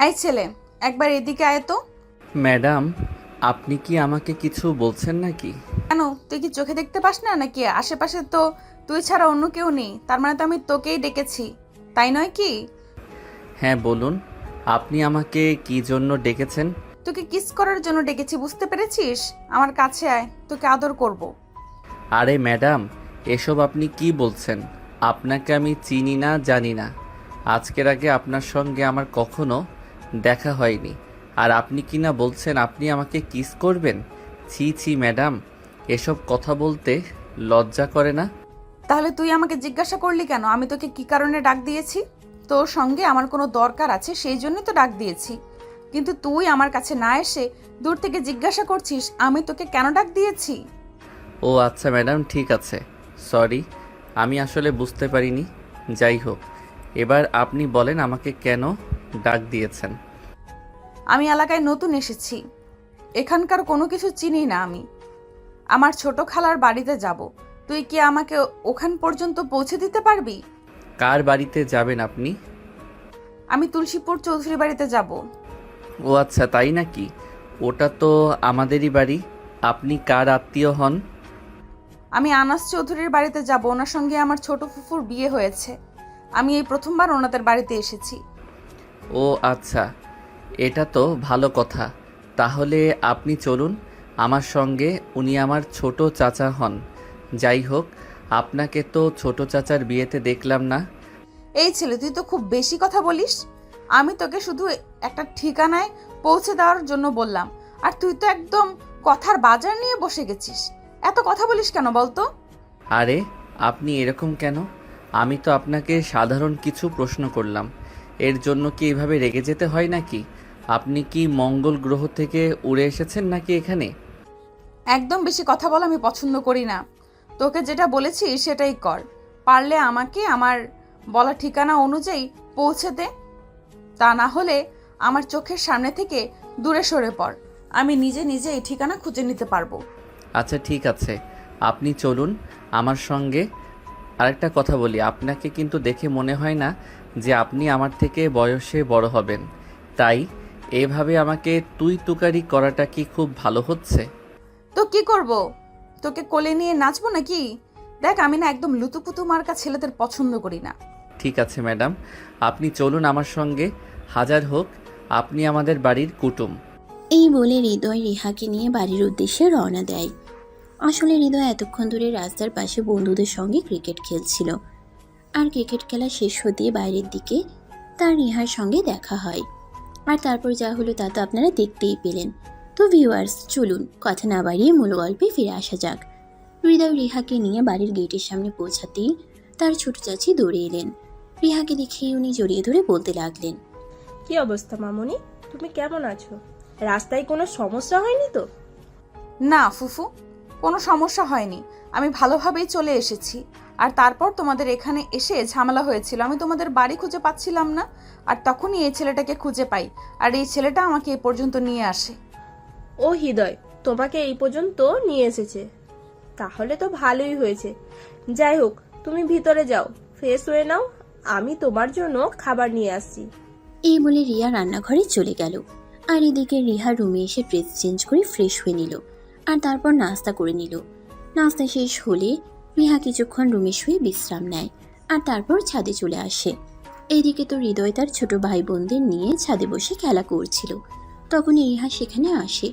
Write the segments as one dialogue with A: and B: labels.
A: এই ছেলে, একবার এদিকে আয় তো।
B: ম্যাডাম, আপনি কি আমাকে কিছু বলছেন নাকি?
A: কেন, তুই কি চোখে দেখতে পাস না নাকি? আশেপাশে তো তুই ছাড়া অন্য কেউ নেই, তার মানে তো আমি তোকেই ডেকেছি, তাই নয় কি?
B: হ্যাঁ বলুন, আপনি আমাকে কি জন্য ডেকেছেন?
A: তোকে কিস করার জন্য ডেকেছি, বুঝতে পেরেছিস? আমার কাছে আয়, তোকে আদর করব।
B: আরে ম্যাডাম, এসব আপনি কি বলছেন? আপনাকে আমি চিনি না, জানি না। আজকের আগে আপনার সঙ্গে আমার কখনো দেখা হয়নি। আর আপনি কি না বলছেন আপনি আমাকে কিস করবেন? ছি ছি ম্যাডাম, এসব কথা বলতে লজ্জা করে না?
A: তাহলে তুই আমাকে জিজ্ঞাসা করলি কেন আমি তোকে কি কারণে ডাক দিয়েছি? তোর সঙ্গে আমার কোনো দরকার আছে সেই জন্যই তো ডাক দিয়েছি। কিন্তু তুই আমার কাছে না এসে দূর থেকে জিজ্ঞাসা করছিস আমি তোকে কেন ডাক দিয়েছি।
B: ও আচ্ছা ম্যাডাম, ঠিক আছে। সরি, আমি আসলে বুঝতে পারিনি। যাই হোক, এবার আপনি বলেন আমাকে কেন ডাক দিয়েছেন।
A: আমি এলাকায় নতুন এসেছি, এখানকার কোনো কিছু চিনি না আমি। আমার ছোট খালার বাড়িতে যাব, তুই কি আমাকে ওখান পর্যন্ত পৌঁছে দিতে পারবি?
B: কার বাড়িতে যাবেন আপনি?
A: আমি তুলসীপুর চৌধুরী বাড়িতে যাব।
B: ও আচ্ছা, তাই নাকি? ওটা তো আমাদেরই বাড়ি। আপনি কার আত্মীয় হন?
A: আমি আনাস চৌধুরীর বাড়িতে যাব, ওনার সঙ্গে আমার ছোট ফুফুর বিয়ে হয়েছে। আমি এই প্রথমবার ওনাদের বাড়িতে এসেছি।
B: ও আচ্ছা, এটা তো ভালো কথা। তাহলে আপনি চলুন আমার সঙ্গে। উনি আমার ছোট চাচা হন। যাই হোক, আপনাকে তো ছোট চাচার বিয়েতে দেখলাম না।
A: এই ছেলে, তুই তো খুব বেশি কথা বলিস। আমি তোকে শুধু একটা ঠিকানায় পৌঁছে দেওয়ার জন্য বললাম, আর তুই তো একদম কথার বাজার নিয়ে বসে গেছিস। এত কথা বলিস কেন বলতো?
B: আরে, আপনি এরকম কেন? আমি তো আপনাকে সাধারণ কিছু প্রশ্ন করলাম, এর জন্য কি এভাবে রেগে যেতে হয় নাকি? আপনি কি মঙ্গল গ্রহ থেকে উড়ে এসেছেন নাকি এখানে?
A: একদম বেশি কথা বলা আমি পছন্দ করি না। তোকে যেটা বলেছি সেটাই কর। পারলে আমাকে আমার বলা ঠিকানা অনুযায়ী পৌঁছে দে, তা না হলে আমার চোখের সামনে থেকে দূরে সরে পড়। আমি নিজে নিজে এই ঠিকানা খুঁজে নিতে পারবো।
B: আচ্ছা ঠিক আছে, আপনি চলুন আমার সঙ্গে। আরেকটা কথা বলি, আপনাকে কিন্তু দেখে মনে হয় না যে আপনি আমার থেকে বয়সে বড় হবেন। তাই এভাবে আমাকে তুই তুকারি করাটা কি খুব ভালো হচ্ছে?
A: তো কি করব? তোকে কোলে নিয়ে নাচবো নাকি? দেখ, আমি না একদম লুতুপুতু মার্কা ছেলেদের পছন্দ করি না।
B: ঠিক আছে ম্যাডাম, আপনি চলুন আমার সঙ্গে। হাজার হোক, আপনি আমাদের বাড়ির কুটুম।
C: এই বলে হৃদয় রিহাকে নিয়ে বাড়ির উদ্দেশ্যে রওনা দেয়। আসলে হৃদয় এতক্ষণ ধরে রাস্তার পাশে বন্ধুদের সঙ্গে ক্রিকেট খেলছিল। আর ক্রিকেট খেলা শেষ হতে বাইরের দিকে তার রিহার সঙ্গে দেখা হয়। আর তারপর যা হলো তা তো আপনারা দেখতেই পেলেন। তো ভিউয়ার্স, চলুন কথা না বাড়িয়ে মূল গল্পে ফিরে আসা যাক। হৃদয় রিহাকে নিয়ে বাড়ির গেটের সামনে পৌঁছাতেই তার ছোট চাচি দৌড়ে এলেন। রিহাকে দেখেই উনি জড়িয়ে ধরে বলতে লাগলেন,
D: কি অবস্থা মামুনি? তুমি কেমন আছো? রাস্তায় কোনো সমস্যা হয়নি তো?
A: না ফুফু, কোনো সমস্যা হয়নি। আমি ভালোভাবেই চলে এসেছি। আর তারপর তোমাদের এখানে এসে ঝামেলা হয়েছিল, আমি তোমাদের বাড়ি খুঁজে পাচ্ছিলাম না। আর তখনই এই ছেলেটাকে খুঁজে পাই, আর এই ছেলেটা আমাকে এ পর্যন্ত নিয়ে আসে।
D: ও হৃদয় তোমাকে এই পর্যন্ত নিয়ে এসেছে, তাহলে তো ভালোই হয়েছে। যাই হোক, তুমি ভিতরে যাও, ফ্রেশ হয়ে নাও, আমি তোমার জন্য খাবার নিয়ে আসছি।
C: এই বলে রিয়া রান্নাঘরে চলে গেল। আর এদিকে রিহা রুমে এসে ড্রেস চেঞ্জ করে ফ্রেশ হয়ে নিল। আর তারপর নাস্তা করে নিল। নাস্তা শেষ হলে রিহা কিছুক্ষণ রুমে শুয়ে বিশ্রাম নেয়। আর তারপর ছাদে চলে আসে। এইদিকে তো হৃদয় তার ছোট ভাই বোনদের নিয়ে ছাদে বসে খেলা করছিল। তখনই রিহা সেখানে আসে।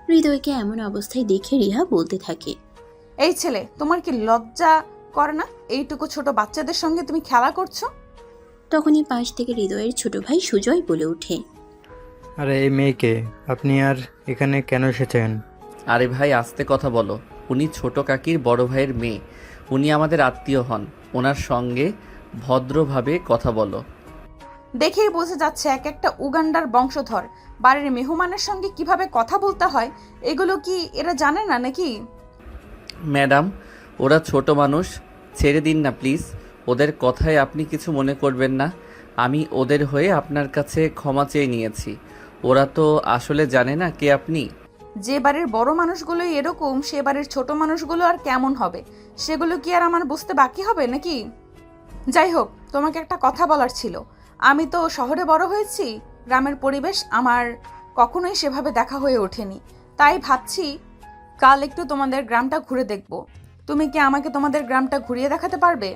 C: হৃদয়কে এমন অবস্থায় দেখে রিহা বলতে থাকে,
A: এই ছেলে, তোমার কি লজ্জা করে না? এইটুকু ছোট বাচ্চাদের সঙ্গে তুমি খেলা করছো।
C: তখনই পাশ থেকে হৃদয়ের ছোট ভাই সুজয় বলে ওঠে,
E: আরে এই মেয়েকে আপনি আর এখানে কেন এসেছেন?
B: আরে ভাই, আস্তে কথা বলো। উনি ছোট কাকির বড় ভাইয়ের মেয়ে। উনি আমাদের আত্মীয় হন। ওনার সঙ্গে ভদ্রভাবে কথা বলো।
A: দেখেই বোঝা যাচ্ছে এক একটা উগান্ডার বংশধর। বাড়ির মেহমানের সঙ্গে কিভাবে কথা বলতে হয় এগুলো কি এরা জানে না নাকি?
B: ম্যাডাম, ওরা ছোট মানুষ, ছেড়ে দিন না প্লিজ। ওদের কথায় আপনি কিছু মনে করবেন না। আমি ওদের হয়ে আপনার কাছে ক্ষমা চেয়ে নিয়েছি। ওরা তো আসলে জানে না কে আপনি।
A: যে বাড়ির বড় মানুষগুলোই এরকম, সে বাড়ির ছোট মানুষগুলো আর কেমন হবে সেগুলো কি আর আমার বুঝতে বাকি হবে নাকি? যাই হোক, তোমাকে একটা কথা বলার ছিল। আমি তো শহরে বড় হয়েছি, গ্রামের পরিবেশ আমার কখনোই সেভাবে দেখা হয়ে ওঠেনি, তাই ভাবছি কাল একটু তোমাদের গ্রামটা ঘুরে দেখব। তুমি কি আমাকে তোমাদের গ্রামটা ঘুরিয়ে দেখাতে পারবে?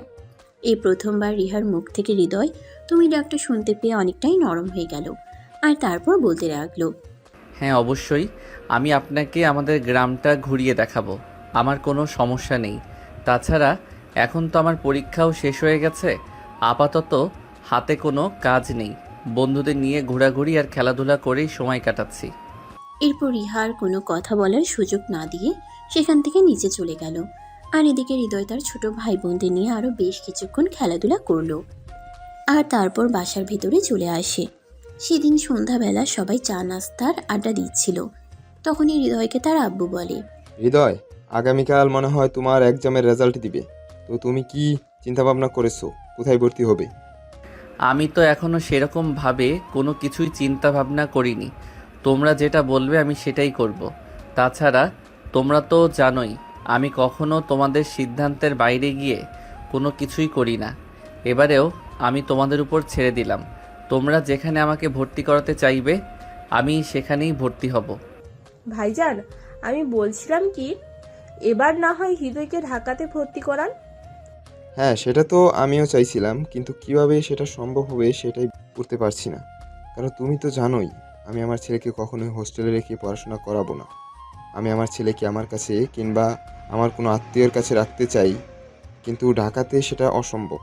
C: এই প্রথমবার রিহার মুখ থেকে হৃদয় তুমি ডাকটা শুনতে পেয়ে অনেকটাই নরম হয়ে গেল, আর তারপর বলতে লাগলো,
B: হ্যাঁ অবশ্যই, আমি আপনাকে আমাদের গ্রামটা ঘুরিয়ে দেখাবো, আমার কোনো সমস্যা নেই। তাছাড়া এখন তো আমার পরীক্ষাও শেষ হয়ে গেছে, আপাতত হাতে কোনো কাজ নেই, বন্ধুদের নিয়ে ঘোরাঘুরি আর খেলাধুলা করেই সময় কাটাচ্ছি।
C: এরপর রিহার কোনো কথা বলার সুযোগ না দিয়ে সেখান থেকে নিচে চলে গেল। আর এদিকে হৃদয় তার ছোট ভাই বোনদের নিয়ে আরও বেশ কিছুক্ষণ খেলাধুলা করলো, আর তারপর বাসার ভিতরে চলে আসে। সেদিন সন্ধ্যাবেলা সবাই চা নাস্তার আড্ডা দিচ্ছিল। তখনই হৃদয়কে তার আব্বু বলে,
F: হৃদয়, আগামীকাল মনে হয় তোমার এক্সামের রেজাল্ট দিবে, তো তুমি কি চিন্তাভাবনা করেছো কোথায় ভর্তি হবে?
B: আমি তো এখনও সেরকমভাবে কোনো কিছুই চিন্তা ভাবনা করিনি, তোমরা যেটা বলবে আমি সেটাই করব। তাছাড়া তোমরা তো জানোই আমি কখনো তোমাদের সিদ্ধান্তের বাইরে গিয়ে কোনো কিছুই করি না। এবারেও আমি তোমাদের উপর ছেড়ে দিলাম, তোমরা যেখানে আমাকে ভর্তি করাতে চাইবে আমি সেখানেই ভর্তি হব।
D: ভাইজান, আমি বলছিলাম কি, এবার না হয় হৃদয়কে ঢাকাতে ভর্তি করান।
F: হ্যাঁ, সেটা তো আমিও চাইছিলাম, কিন্তু কিভাবে সেটা সম্ভব হবে সেটাই করতে পারছি না। কারণ তুমি তো জানোই আমি আমার ছেলেকে কখনোই হোস্টেলে রেখে পড়াশোনা করাবো না। আমি আমার ছেলেকে আমার কাছে কিংবা আমার কোনো আত্মীয়ের কাছে রাখতে চাই, কিন্তু ঢাকাতে সেটা অসম্ভব।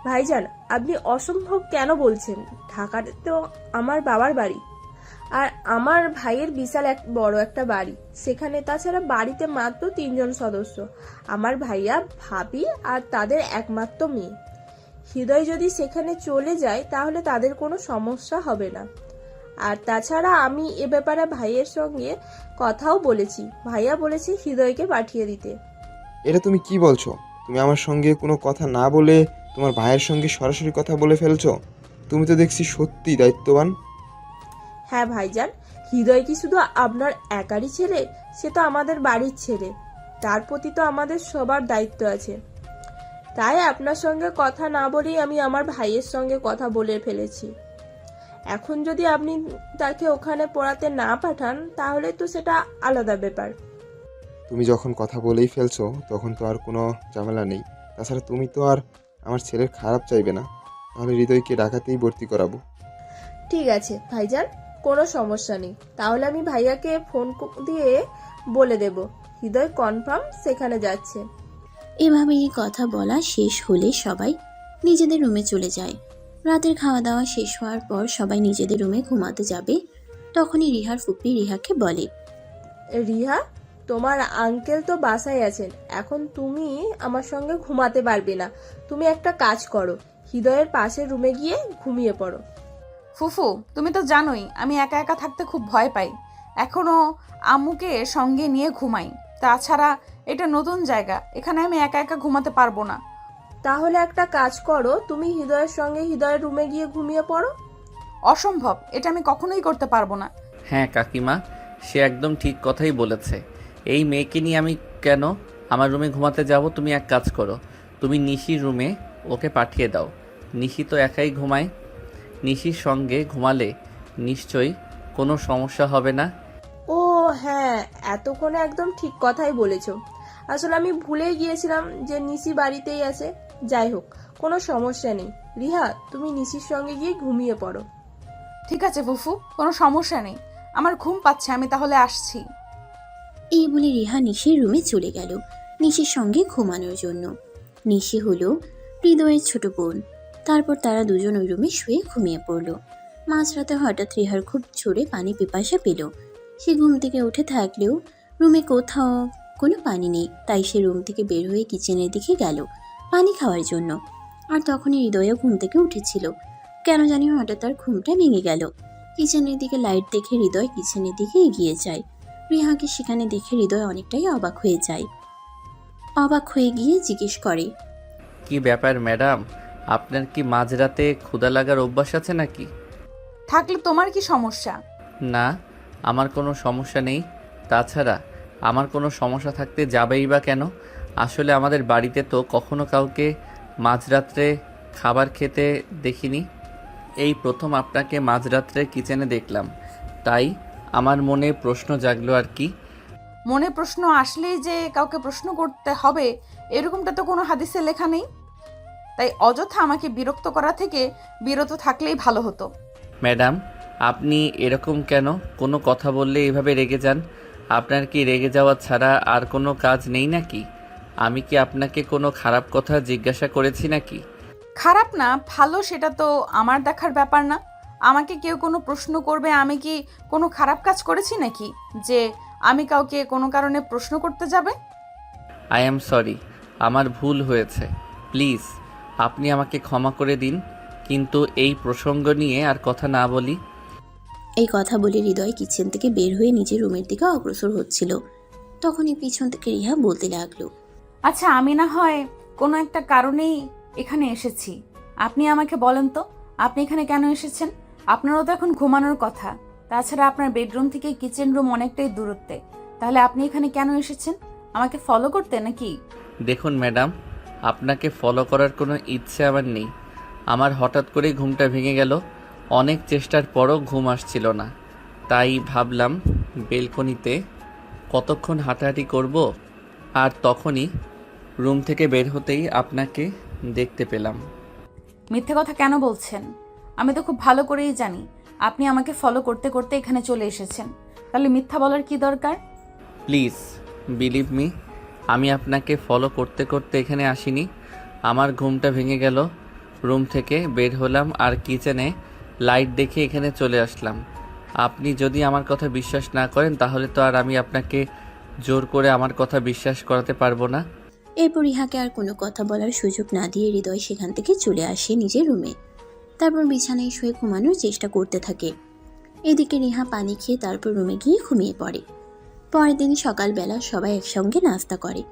D: ভাইজান, আপনি অসম্ভব কেন বলছেন? ঢাকাতে তো আমার বাবার বাড়ি, আর আমার ভাইয়ের বিশাল বড় একটা বাড়ি সেখানে। তাছাড়া বাড়িতে মাত্র 3 জন সদস্য, আমার ভাইয়া, ভাবি আর তাদের একমাত্র মেয়ে। হৃদয় যদি সেখানে চলে যায় তাহলে তাদের কোনো সমস্যা হবে না। আর তাছাড়া আমি এ ব্যাপারে ভাইয়ের সঙ্গে কথাও বলেছি, ভাইয়া বলেছে হৃদয়কে পাঠিয়ে দিতে।
F: এটা তুমি কি বলছো? তুমি আমার সঙ্গে কোনো কথা না বলে তোমার ভাইয়ের সঙ্গে সরাসরি কথা বলে ফেলছো। তুমি তো দেখছি সত্যি দায়িত্ববান।
D: হ্যাঁ ভাইজান, হৃদয় কি শুধু আপনার একারই ছেলে? সে তো আমাদের বাড়ির ছেলে, তার প্রতি তো আমাদের সবার দায়িত্ব আছে। তাই আপনার সঙ্গে কথা না বলেই আমি আমার ভাইয়ের সঙ্গে কথা বলে ফেলেছি। এখন যদি আপনি তাকে ওখানে পড়াতে না পাঠান তাহলে তো সেটা আলাদা ব্যাপার।
F: তুমি যখন কথা বলেই ফেলছো তখন তো আর কোনো ঝামেলা নেই। তাছাড়া তুমি তো আর আমার ছেলের খারাপ চাইবে না, তাহলে হৃদয়কে ঢাকাতেই ভর্তি করাবো।
D: ঠিক আছে ভাইজান, কোনো সমস্যা নেই। তাহলে আমি ভাইয়াকে ফোন দিয়ে বলে দেব হৃদয় কনফার্ম সেখানে যাচ্ছে।
C: এভাবেই কথা বলা শেষ হলে সবাই নিজেদের রুমে চলে যায়। রাতের খাওয়া দাওয়া শেষ হওয়ার পর সবাই নিজেদের রুমে ঘুমাতে যাবে। তখনই রিহার ফুপি রিহাকে বলে,
D: রিহা, তোমার আঙ্কেল তো বাসায় আছেন, এখন তুমি আমার সঙ্গে ঘুমাতে পারবে না। তুমি একটা কাজ করো, হৃদয়ের পাশের রুমে গিয়ে ঘুমিয়ে পড়ো।
A: ফুফু, তুমি তো জানোই আমি একা একা থাকতে খুব ভয় পাই, এখনো আম্মুকে সঙ্গে নিয়ে ঘুমাই। তাছাড়া এটা নতুন জায়গা, এখানে আমি একা একা ঘুমাতে পারবো না।
D: তাহলে একটা কাজ করো, তুমি হৃদয়ের সঙ্গে হৃদয়ের রুমে গিয়ে ঘুমিয়ে পড়ো।
A: অসম্ভব, এটা আমি কখনোই করতে পারবো না।
B: হ্যাঁ কাকিমা, সে একদম ঠিক কথাই বলেছে। এই মেয়েকে নিয়ে আমি কেন আমার রুমে ঘুমাতে যাব? তুমি এক কাজ করো, তুমি নিশির রুমে ওকে পাঠিয়ে দাও। নিশি তো একাই ঘুমায়, নিশির সঙ্গে ঘুমালে নিশ্চয়ই কোনো সমস্যা হবে না।
D: ও হ্যাঁ, এতক্ষণে একদম ঠিক কথাই বলেছো। আসলে আমি ভুলেই গিয়েছিলাম যে নিশি বাড়িতেই আছে। যাই হোক, কোনো সমস্যা নেই। রিহা, তুমি নিশির সঙ্গে গিয়ে ঘুমিয়ে পড়ো।
A: ঠিক আছে ফুফু, কোনো সমস্যা নেই, আমার ঘুম পাচ্ছে, আমি তাহলে আসছি।
C: এই বলে রিহা নিশির রুমে চলে গেল নিশির সঙ্গে ঘুমানোর জন্য। নিশি হলো হৃদয়ের ছোট বোন। তারপর তারা দুজন ওই রুমে শুয়ে ঘুমিয়ে পড়ল। মাঝরাতে হঠাৎ রিহার খুব জোরে পানি পিপাসা পেল। সে ঘুম থেকে উঠে থাকলেও রুমে কোথাও কোনো পানি নেই, তাই সে রুম থেকে বের হয়ে কিচেনের দিকে গেল পানি খাওয়ার জন্য। আর তখনই হৃদয়ও ঘুম থেকে উঠেছিল। কেন জানি হঠাৎ তার ঘুমটা ভেঙে গেল। কিচেনের দিকে লাইট দেখে হৃদয় কিচেনের দিকে এগিয়ে যায়। রিহাকে সেখানে দেখে হৃদয় অনেকটাই অবাক হয়ে যায়। অবাক হয়ে গিয়ে জিজ্ঞেস করে,
B: কি ব্যাপার ম্যাডাম, আপনার কি মাঝরাতে ক্ষুধা লাগার অভ্যাস আছে নাকি?
A: থাকলে তোমার কি সমস্যা?
B: না, আমার কোনো সমস্যা নেই। তাছাড়া আমার কোনো সমস্যা থাকতে যাবেই বা কেন? আসলে আমাদের বাড়িতে তো কখনো কাউকে মাঝরাত্রে খাবার খেতে দেখিনি। এই প্রথম আপনাকে মাঝরাত্রে কিচেনে দেখলাম, তাই আমার মনে প্রশ্ন জাগলো আর কি।
A: মনে প্রশ্ন আসলেই যে কাউকে প্রশ্ন করতে হবে এরকমটা তো কোনো হাদিসে লেখা নেই। তাই অযথা আমাকে বিরক্ত করা থেকে বিরত থাকলেই ভালো হতো।
B: ম্যাডাম, আপনি এরকম কেন? কোনো কথা বললে এভাবে রেগে যান। আপনার কি রেগে যাওয়া ছাড়া আর কোনো কাজ নেই নাকি? আমি কি আপনাকে কোনো খারাপ কথা জিজ্ঞাসা করেছি নাকি?
A: খারাপ না ভালো সেটা তো আমার দেখার ব্যাপার না। আমাকে কেউ কোনো প্রশ্ন করবে, আমি কি কোনো খারাপ কাজ করেছি নাকি যে আমি কাউকে কোনো কারণে প্রশ্ন করতে যাবে?
B: আই অ্যাম সরি, আমার ভুল হয়েছে। প্লিজ আপনি আমাকে ক্ষমা করে দিন, কিন্তু এই প্রসঙ্গ নিয়ে আর কথা না বলি।
C: এই কথা বলে হৃদয় কিচেন থেকে বের হয়ে নিজের রুমের দিকে অগ্রসর হচ্ছিল। তখনই পিছন থেকে রিহা বলতে লাগলো,
A: আচ্ছা আমি না হয় কোনো একটা কারণেই এখানে এসেছি। আপনি আমাকে বলেন তো, আপনি এখানে কেন এসেছেন? আপনারও তো এখন ঘুমানোর কথা। তাছাড়া আপনার বেডরুম থেকে কিচেন রুম অনেকটাই দূরত্বে। তাহলে আপনি এখানে কেন এসেছেন? আমাকে ফলো করতে নাকি?
B: দেখুন ম্যাডাম, আপনাকে ফলো করার কোনো ইচ্ছে আমার নেই। আমার হঠাৎ করেই ঘুমটা ভেঙে গেল। অনেক চেষ্টার পরও ঘুম আসছিল না, তাই ভাবলাম বেলকনিতে কতক্ষণ হাঁটাহাঁটি করব, আর তখনই রুম থেকে বের হতেই আপনাকে দেখতে পেলাম।
A: মিথ্যে কথা কেন বলছেন? আমি তো খুব ভালো করেই জানি আপনি আমাকে ফলো করতে করতে এখানে চলে এসেছেন। তাহলে মিথ্যা বলার কি দরকার?
B: প্লিজ বিলিভ মি, আমি আপনাকে ফলো করতে করতে এখানে আসিনি। আমার ঘুমটা ভেঙে গেল, রুম থেকে বের হলাম আর কিচেনে লাইট দেখে এখানে চলে আসলাম। আপনি যদি আমার কথা বিশ্বাস না করেন তাহলে তো আর আমি আপনাকে জোর করে আমার কথা বিশ্বাস করাতে পারবো না।
C: এরপর রিহাকে আর কোনো কথা বলার সুযোগ না দিয়ে হৃদয় সেখান থেকে চলে আসে নিজের রুমে। তারপর বিছানায় শুয়ে ঘুমানোর চেষ্টা করতে থাকে। এদিকে রিহা পানি খেয়ে তারপর রুমে গিয়ে ঘুমিয়ে পড়ে। পরের দিন সকালবেলা সবাই একসঙ্গে নাস্তা করে।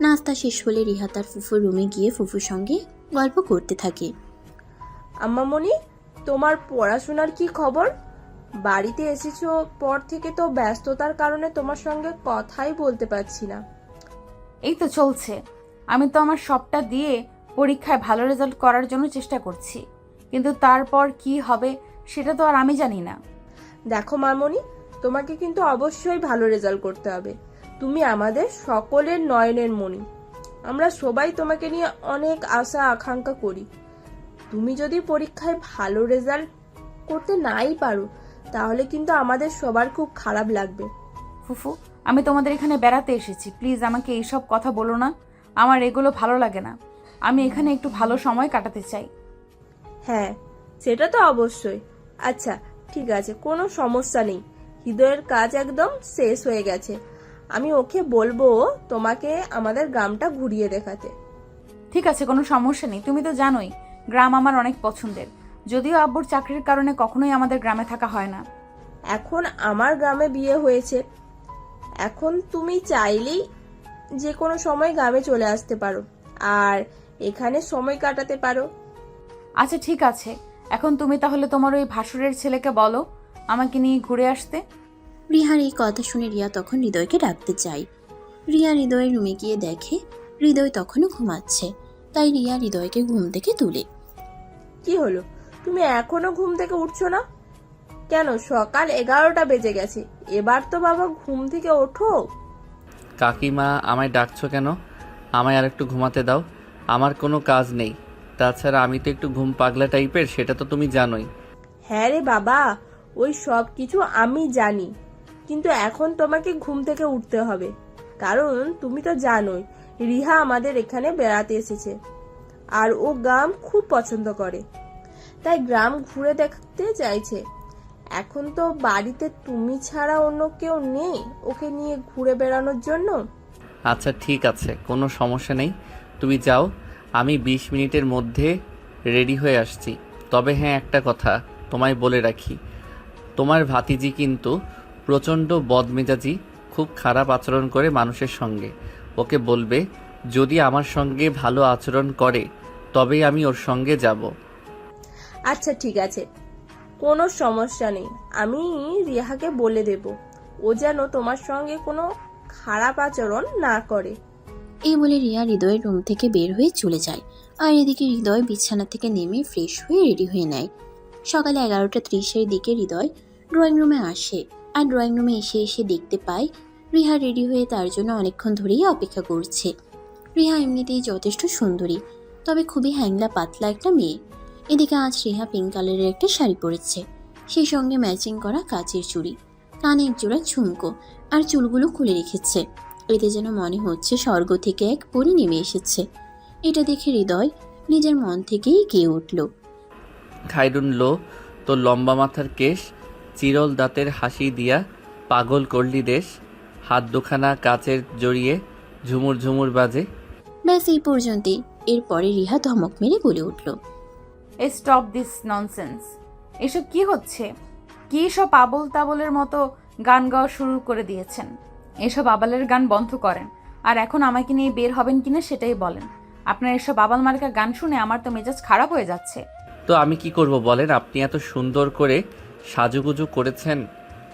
C: নাস্তা শেষ হলে রিহা তার ফুফুর রুমে গিয়ে ফুফুর সঙ্গে গল্প করতে থাকে।
D: আম্মামণি, তোমার পড়াশোনার কি খবর? বাড়িতে এসেছো পর থেকে তো ব্যস্ততার কারণে তোমার সঙ্গে কথাই বলতে পারছি না।
A: এই তো চলছে। আমি তো আমার সবটা দিয়ে পরীক্ষায় ভালো রেজাল্ট করার জন্য চেষ্টা করছি, কিন্তু তারপর কি হবে সেটা তো আর আমি জানি না।
D: দেখো মামনি, তোমাকে কিন্তু অবশ্যই ভালো রেজাল্ট করতে হবে। তুমি আমাদের সকলের নয়নের মণি। আমরা সবাই তোমাকে নিয়ে অনেক আশা আকাঙ্ক্ষা করি। তুমি যদি পরীক্ষায় ভালো রেজাল্ট করতে নাই পারো তাহলে কিন্তু আমাদের সবার খুব খারাপ লাগবে।
A: ফুফু, আমি তোমাদের এখানে বেড়াতে এসেছি, প্লিজ আমাকে এইসব কথা বলো না। আমার এগুলো ভালো লাগে না। আমি এখানে একটু ভালো সময় কাটাতে চাই।
D: হ্যাঁ, সেটা তো অবশ্যই। আচ্ছা ঠিক আছে, কোনো সমস্যা নেই। হৃদয়ের কাজ একদম শেষ হয়ে গেছে। আমি ওকে বলবো তোমাকে আমাদের গ্রামটা ঘুরিয়ে দেখাতে।
A: ঠিক আছে, কোনো সমস্যা নেই। তুমি তো জানোই গ্রাম আমার অনেক পছন্দের। যদিও আব্বুর চাকরির কারণে কখনোই আমাদের গ্রামে থাকা হয় না।
D: এখন আমার গ্রামে বিয়ে হয়েছে, এখন তুমি চাইলেই যে কোনো সময় গ্রামে চলে আসতে পারো আর এখানে সময় কাটাতে পারো।
A: আচ্ছা ঠিক আছে, এখন তুমি তাহলে তোমার ওই ভাসুরের ছেলেকে বলো আমাকে নিয়ে ঘুরে আসতে।
C: রিহার এই কথা শুনে রিয়া তখন হৃদয়কে ডাকতে চায়। রিয়া হৃদয়ের রুমে গিয়ে দেখে হৃদয় তখনও ঘুমাচ্ছে। তাই রিয়া হৃদয়কে ঘুম থেকে তুলে।
D: কি হলো, তুমি এখনো ঘুম থেকে উঠছো না কেন? সকাল 11টা বেজে গেছে, এবার তো বাবা ঘুম থেকে ওঠো।
B: কাকিমা, আমায় ডাকছো কেন? আমায় আর একটু ঘুমাতে দাও, আমার কোনো কাজ নেই। তাছাড়া আমি তো একটু ঘুম পাগলা টাইপের, সেটা তো তুমি জানোই।
D: হ্যাঁ রে বাবা, ওই সব কিছু আমি জানি, কিন্তু এখন তোমাকে ঘুম থেকে উঠতে হবে। কারণ তুমি তো জানোই রিহা আমাদের এখানে বেড়াতে এসেছে আর ও গ্রাম খুব পছন্দ করে, তাই গ্রাম ঘুরে দেখতে চাইছে। এখন তো বাড়িতে তুমি ছাড়া অন্য কেউ নেই ওকে নিয়ে ঘুরে বেড়ানোর জন্য।
B: আচ্ছা ঠিক আছে, কোনো সমস্যা নেই, তুমি যাও, আমি 20 মিনিটের মধ্যে রেডি হয়ে আসছি। তবে হ্যাঁ, একটা কথা তোমায় বলে রাখি, তোমার ভাতিজি কিন্তু প্রচণ্ড বদমেজাজি, খুব খারাপ আচরণ করে মানুষের সঙ্গে। ওকে বলবে যদি আমার সঙ্গে ভালো আচরণ করে তবেই আমি ওর সঙ্গে যাব।
D: আচ্ছা ঠিক আছে, কোনো সমস্যা নেই, আমি রিহাকে বলে দেব ও যেন তোমার সঙ্গে কোনো খারাপ আচরণ না করে।
C: এই বলে রিয়া হৃদয়ের রুম থেকে বের হয়ে চলে যায়। আর এদিকে হৃদয় বিছানা থেকে নেমে ফ্রেশ হয়ে রেডি হয়ে নেয়। সকালে 11:30-এর দিকে হৃদয় ড্রয়িং রুমে আসে, আর ড্রয়িং রুমে এসে এসে দেখতে পায় রিহা রেডি হয়ে তার জন্য অনেকক্ষণ ধরেই অপেক্ষা করছে। রিহা এমনিতেই যথেষ্ট সুন্দরী, তবে খুবই হ্যাংলা পাতলা একটা মেয়ে। এদিকে আজ রিহা পিঙ্ক কালারের একটা শাড়ি পরেছে, সেই সঙ্গে ম্যাচিং করা কাচের চুড়ি, কানে এক জোড়া ঝুমকো, আর চুলগুলো খুলে রেখেছে। এতে যেন মনে হচ্ছে স্বর্গ থেকে এক পরী নেমে এসেছে। এটা দেখে হৃদয় নিজের মন থেকেই গেয়ে উঠল।
B: খাইরুন লো, তোর লম্বা মাথার কেশ, চিরল দাঁতের হাসি দিয়া পাগল করলি দেশ, হাত দুখানা কাচের জড়িয়ে ঝুমুর ঝুমুর বাজে।
C: ব্যাস এই পর্যন্তই। এরপরে রিহা ধমক মেরে বলে উঠল,
A: স্টপ দিস ননসেন্স। এসব কি হচ্ছে? কি সব আবল তাবলের মতো গান গাওয়া শুরু করে দিয়েছেন? এসব আবালের গান বন্ধ করেন, আর এখন আমাকে নিয়ে বের হবেন কিনা সেটাই বলেন। আপনার এসব আবাল মার্কা গান শুনে আমার তো মেজাজ খারাপ হয়ে যাচ্ছে।
B: তো আমি কি করব বলেন? আপনি এত সুন্দর করে সাজুগুজু করেছেন,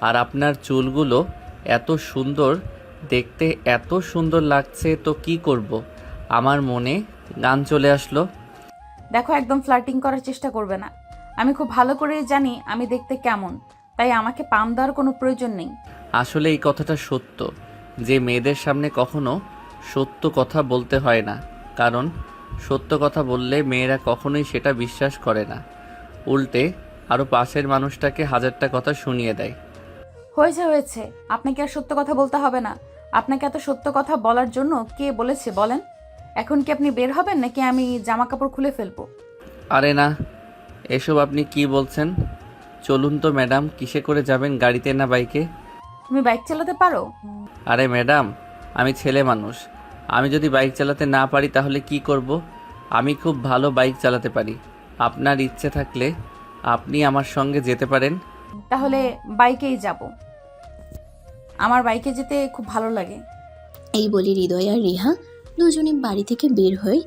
B: আর আপনার চুলগুলো এত সুন্দর, দেখতে এত সুন্দর লাগছে, তো কি করব? আমার মনে গান চলে আসলো।
A: দেখো, একদম ফ্লার্টিং করার চেষ্টা করবে না। আমি খুব ভালো করে জানি আমি দেখতে কেমন, তাই আমাকে পাম দেওয়ার কোনো প্রয়োজন নেই।
B: আসলে এই কথাটা সত্য যে মেয়েদের সামনে কখনো সত্য কথা বলতে হয় না, কারণ সত্য কথা বললে মেয়েরা কখনোই সেটা বিশ্বাস করে না, উল্টে আরও পাশের মানুষটাকে হাজারটা কথা শুনিয়ে দেয়।
A: হয়েছে হয়েছে, আপনাকে আর সত্য কথা বলতে হবে না। আপনাকে এত সত্য কথা বলার জন্য কে বলেছে বলেন? এখন কি আপনি বের হবেন নাকি আমি জামা কাপড় খুলে ফেলবো?
B: আরে না, এসব আপনি কি বলছেন? চলুন তো ম্যাডাম, কিসে করে যাবেন, গাড়িতে না বাইকে?
A: তুমি বাইক চালাতে পারো?
B: আরে ম্যাডাম, আমি ছেলে মানুষ, আমি যদি বাইক চালাতে না পারি তাহলে কি করব? আমি খুব ভালো বাইক চালাতে পারি। আপনার ইচ্ছে থাকলে আপনি আমার সঙ্গে যেতে পারেন।
A: তাহলে বাইকেই যাব। আমার বাইকে যেতে খুব ভালো লাগে।
C: এই বলে হৃদয় আর রিহা দুজনে বাড়ি থেকে বের হয়ে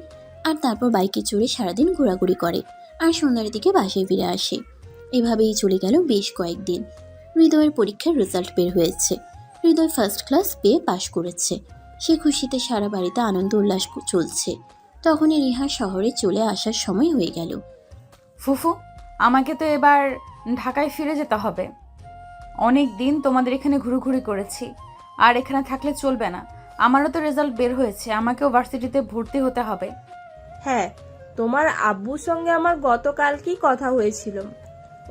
C: আর তারপর বাইকে চড়ে সারাদিন ঘোরাঘুরি করে, আর সন্ধ্যার দিকে বাসায় ফিরে আসে। এভাবেই চলে গেল বেশ কয়েকদিন। হৃদয়ের পরীক্ষার রেজাল্ট বের হয়েছে। হৃদয় ফার্স্ট ক্লাস পেয়ে পাশ করেছে। সে খুশিতে সারা বাড়িতে আনন্দ উল্লাস চলছে। তখনই রিহা শহরে চলে আসার সময় হয়ে গেল।
A: ফুফু, আমাকে তো এবার ঢাকায় ফিরে যেতে হবে। অনেক দিন তোমাদের এখানে ঘুরুঘুরি করেছি, আর এখানে থাকলে চলবে না। আমারও তো রেজাল্ট বের হয়েছে, আমাকেও ভার্সিটিতে ভর্তি হতে হবে।
D: হ্যাঁ, তোমার আব্বুর সঙ্গে আমার গতকালকেই কথা হয়েছিল।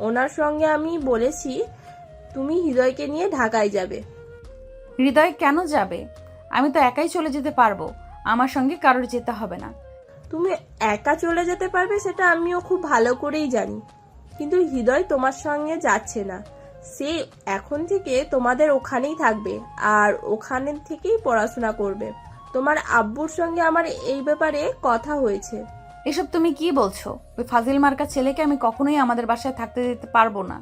D: ওনার সঙ্গে আমি বলেছি তুমি হৃদয়কে নিয়ে ঢাকায় যাবে।
A: হৃদয় কেন যাবে? আমি তো একাই চলে যেতে পারবো, আমার সঙ্গে কারোর যেতে হবে না।
D: তুমি একা চলে যেতে পারবে সেটা আমিও খুব ভালো করেই জানি, কিন্তু হৃদয় তোমার সঙ্গে যাচ্ছে না। সে এখন থেকে তোমাদের ওখানেই থাকবে, আর ওখানে থেকেই পড়াশোনা করবে। তোমার আব্বুর সঙ্গে আমার এই ব্যাপারে কথা হয়েছে।
A: এসব তুমি কি বলছো? ওই ফাজিল মার্কা ছেলেকে আমি কখনোই আমাদের বাসায় থাকতে দিতে পারবো না।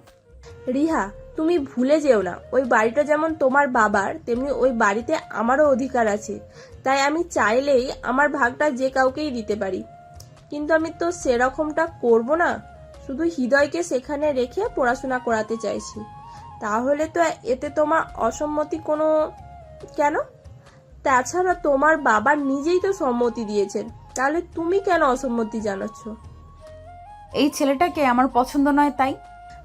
D: রিহা, তুমি ভুলে যেও না, ওই বাড়িটা যেমন তোমার বাবার, তেমনি ওই বাড়িতে আমারও অধিকার আছে। তাই আমি চাইলেই আমার ভাগটা যে কাউকেই দিতে পারি, কিন্তু আমি তো সেরকমটা করব না। শুধু হৃদয়কে সেখানে রেখে পড়াশোনা করাতে চাইছি। তাহলে তো এতে তোমার অসম্মতি কোনো কেন? তাছাড়া তোমার বাবা নিজেই তো সম্মতি দিয়েছেন, তাহলে তুমি কেন অসম্মতি জানাচ্ছ?
A: এই ছেলেটাকে আমার পছন্দ নয় তাই।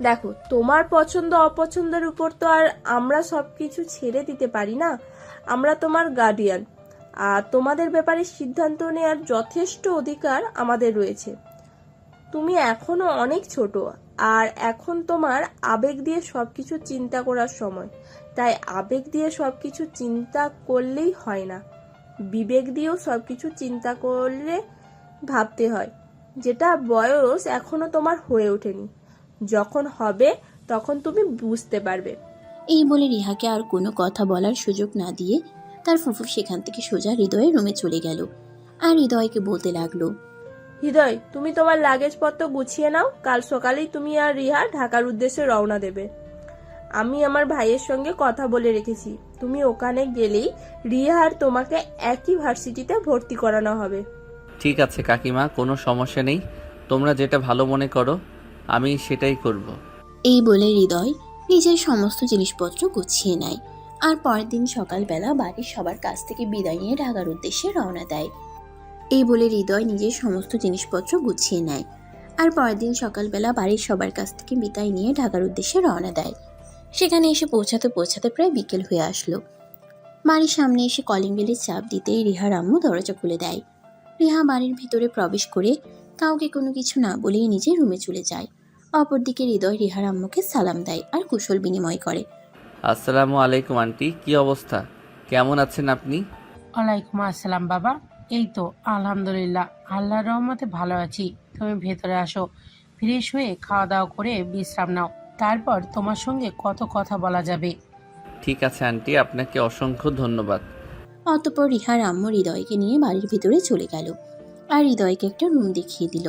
D: দেখো, তোমার পছন্দ অপছন্দের উপর তো আর আমরা সবকিছু ছেড়ে দিতে পারি না। আমরা তোমার গার্ডিয়ান, আর তোমাদের ব্যাপারে সিদ্ধান্ত নেওয়ার যথেষ্ট অধিকার আমাদের রয়েছে। তুমি এখনো অনেক ছোট, আর এখন তোমার আবেগ দিয়ে সবকিছু চিন্তা করার সময়। তাই আবেগ দিয়ে সবকিছু চিন্তা করলেই হয় না, বিবেক দিয়েও সবকিছু চিন্তা করলে ভাবতে হয়। যেটা বয়স এখনো তোমার হয়ে ওঠেনি, যখন হবে তখন তুমি বুঝতে পারবে।
C: এই বলে রিহাকে আর কোনো কথা বলার সুযোগ না দিয়ে তার ফুফু সেখান থেকে সোজা হৃদয়ের রুমে চলে গেল, আর হৃদয়কে বলতে লাগলো,
D: হৃদয়, তুমি তোমার লাগেজপত্র গুছিয়ে নাও। কাল সকালেই তুমি আর রিহা ঢাকার উদ্দেশ্যে রওনা দেবে। আমি আমার ভাইয়ের সঙ্গে কথা বলে রেখেছি, তুমি ওখানে গেলেই রিহা আর তোমাকে একই ভার্সিটিতে ভর্তি করানো হবে।
B: ঠিক আছে কাকিমা, কোনো সমস্যা নেই, তোমরা যেটা ভালো মনে করো আমি সেটাই করব।
C: এই বলে হৃদয় নিজের সমস্ত জিনিসপত্র গুছিয়ে নেয়, আর পরের দিন সকালবেলা বাড়ির সবার কাছ থেকে বিদায় নিয়ে ঢাকার উদ্দেশ্যে রওনা দেয়। এই বলে হৃদয় নিজের সমস্ত জিনিসপত্র গুছিয়ে নেয়, আর পরের দিন সকালবেলা বাড়ির সবার কাছ থেকে বিদায় নিয়ে ঢাকার উদ্দেশ্যে রওনা দেয়। সেখানে এসে পৌঁছাতে পৌঁছাতে প্রায় বিকেল হয়ে আসলো। বাড়ির সামনে এসে কলিং বেলে চাপ দিতেই রিহার আম্মু দরজা খুলে দেয়। রিহা বাড়ির ভিতরে প্রবেশ করে কাউকে কোনো কিছু না বলেই নিজের রুমে চলে যায়। অপরদিকে হৃদয় রিহার আম্মুকে সালাম দেয় আর কুশল বিনিময় করে।
B: আসসালামু আলাইকুম আন্টি, কি অবস্থা? কেমন আছেন আপনি?
G: ওয়ালাইকুম আসসালাম বাবা। এই তো আলহামদুলিল্লাহ, আল্লাহর রহমতে ভালো আছি। তুমি ভেতরে আসো, ফ্রেশ হয়ে খাওয়া দাওয়া করে বিশ্রাম নাও, তারপর তোমার সঙ্গে কত কথা বলা যাবে।
B: ঠিক আছে আন্টি, আপনাকে অসংখ্য ধন্যবাদ।
C: অতঃপর রিহার আম্মু হৃদয়কে নিয়ে বাড়ির ভিতরে চলে গেল আর হৃদয়কে একটা রুম দেখিয়ে দিল।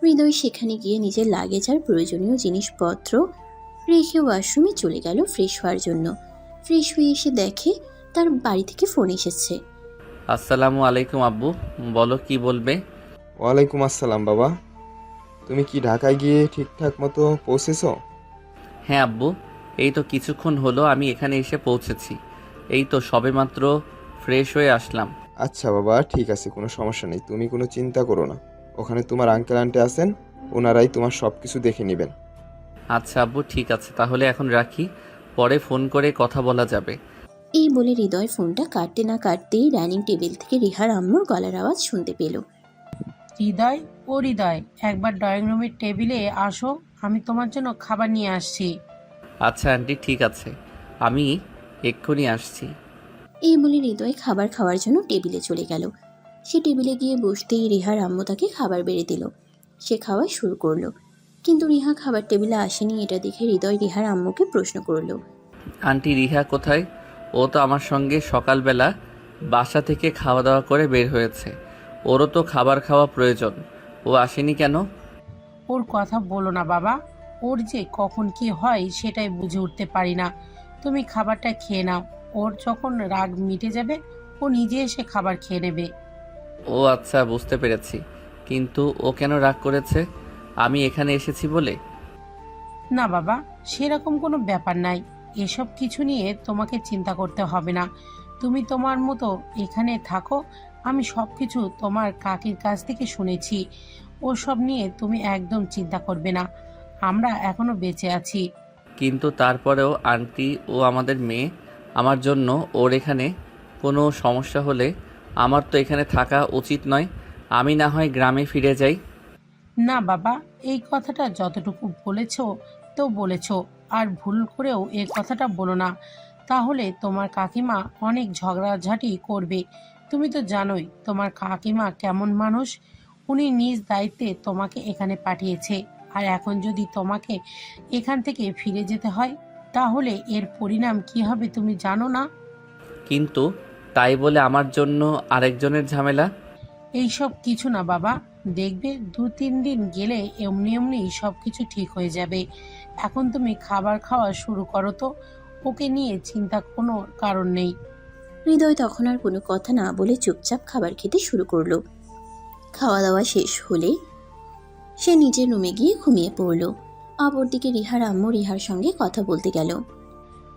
C: হৃদয় সেখানে গিয়ে নিজের লাগেজ আর প্রয়োজনীয় জিনিসপত্র রেখে ওয়াশরুমে চলে গেল ফ্রেশ হওয়ার জন্য। ফ্রেশ হয়ে এসে দেখে তার বাড়ি থেকে ফোন এসেছে।
B: আসসালামু আলাইকুম আব্বু, বলো কি বলবে?
F: ওয়ালাইকুম আসসালাম বাবা। তুমি কি ঢাকায় গিয়ে ঠিকঠাক মতো পৌঁছেছো?
B: হ্যাঁ আব্বু, এই তো কিছুক্ষণ হলো আমি এখানে এসে পৌঁছেছি। এই তো সবেমাত্র ফ্রেশ হয়ে আসলাম।
F: আচ্ছা বাবা, ঠিক আছে, কোনো সমস্যা নেই, তুমি কোনো চিন্তা করো না। ওখানে তোমার আঙ্কেল আন্টি আছেন, ওনারাই তোমার সব কিছু দেখে নেবেন।
B: আচ্ছা আব্বু, ঠিক আছে, তাহলে এখন রাখি, পরে ফোন করে কথা বলা যাবে।
C: এই বলে হৃদয় ফোনটা কাটতে না কাটতেই ডাইনিং টেবিল থেকে রিহার আম্মুর গলার আওয়াজ শুনতে পেল।
G: হৃদয়, ও হৃদয়, একবার ড্রয়িং রুমের টেবিলে আসো, আমি তোমার জন্য খাবার নিয়ে আসছি।
B: আচ্ছা আন্টি, ঠিক আছে, আমি এক্ষুনি আসছি।
C: এই বলে হৃদয় খাবার খাওয়ার জন্য টেবিলে চলে গেল। সে টেবিলে গিয়ে বসতেই রিহার আম্মু তাকে খাবার বেড়ে দিল। সে খাওয়া শুরু করলো, কিন্তু রিহা খাবার টেবিলে আসেনি। এটা দেখে হৃদয় রিহার আম্মুকে প্রশ্ন করলো।
B: আন্টি রিহা কোথায়? ও তো আমার সঙ্গে সকালবেলা বাসা থেকে খাওয়া দাওয়া করে বের হয়েছে, ওরও তো খাবার খাওয়া প্রয়োজন, ও আসেনি কেন?
G: ওর কথা বলো না বাবা, ওর যে কখন কি হয় সেটাই বুঝে উঠতে পারি না। তুমি খাবারটা খেয়ে নাও, ওর যখন রাগ মিটে যাবে ও নিজে এসে খাবার খেয়ে নেবে।
B: ও আচ্ছা, বুঝতে পেরেছি, কিন্তু ও কেন রাগ করেছে? আমি এখানে এসেছি বলে?
G: না বাবা, সেরকম কোনো ব্যাপার নাই, এসব কিছু নিয়ে তোমাকে চিন্তা করতে হবে না। তুমি তোমার মতো এখানে থাকো, আমি সব কিছু তোমার কাকির কাছ থেকে শুনেছি। ওসব নিয়ে তুমি একদম চিন্তা করবে না, আমরা এখনো বেঁচে আছি।
B: কিন্তু তারপরেও আন্টি, ও আমাদের মেয়ে, আমার জন্য ওর এখানে কোনো সমস্যা হলে আমার তো এখানে থাকা উচিত নয়। আমি না হয় গ্রামে ফিরে যাই।
G: না বাবা, এই কথাটা যতটুকু বলেছো তো বলেছো, আর ভুল করেও এই কথাটা বলো না, তাহলে তোমার কাকিমা অনেক ঝগড়াঝাটি করবে। তুমি তো জানোই তোমার কাকিমা কেমন মানুষ, উনি নিজ দায়িত্বে তোমাকে এখানে পাঠিয়েছে, আর এখন যদি তোমাকে এখান থেকে ফিরে যেতে হয় তাহলে এর পরিণাম কি হবে তুমি জানো না?
B: কিন্তু তাই বলে আমার জন্য আরেকজনের ঝামেলা?
G: এইসব কিছু না বাবা, দেখবে 2-3 দিন গেলে এমনি এমনি সব কিছু ঠিক হয়ে যাবে। এখন তুমি খাবার খাওয়া শুরু করো তো, ওকে নিয়ে চিন্তা কোনো কারণ নেই।
C: হৃদয় তখন আর কোনো কথা না বলে চুপচাপ খাবার খেতে শুরু করলো। খাওয়া দাওয়া শেষ হলে সে নিজের রুমে গিয়ে ঘুমিয়ে পড়ল। অপরদিকে রিহার আম্মু রিহার সঙ্গে কথা বলতে গেল।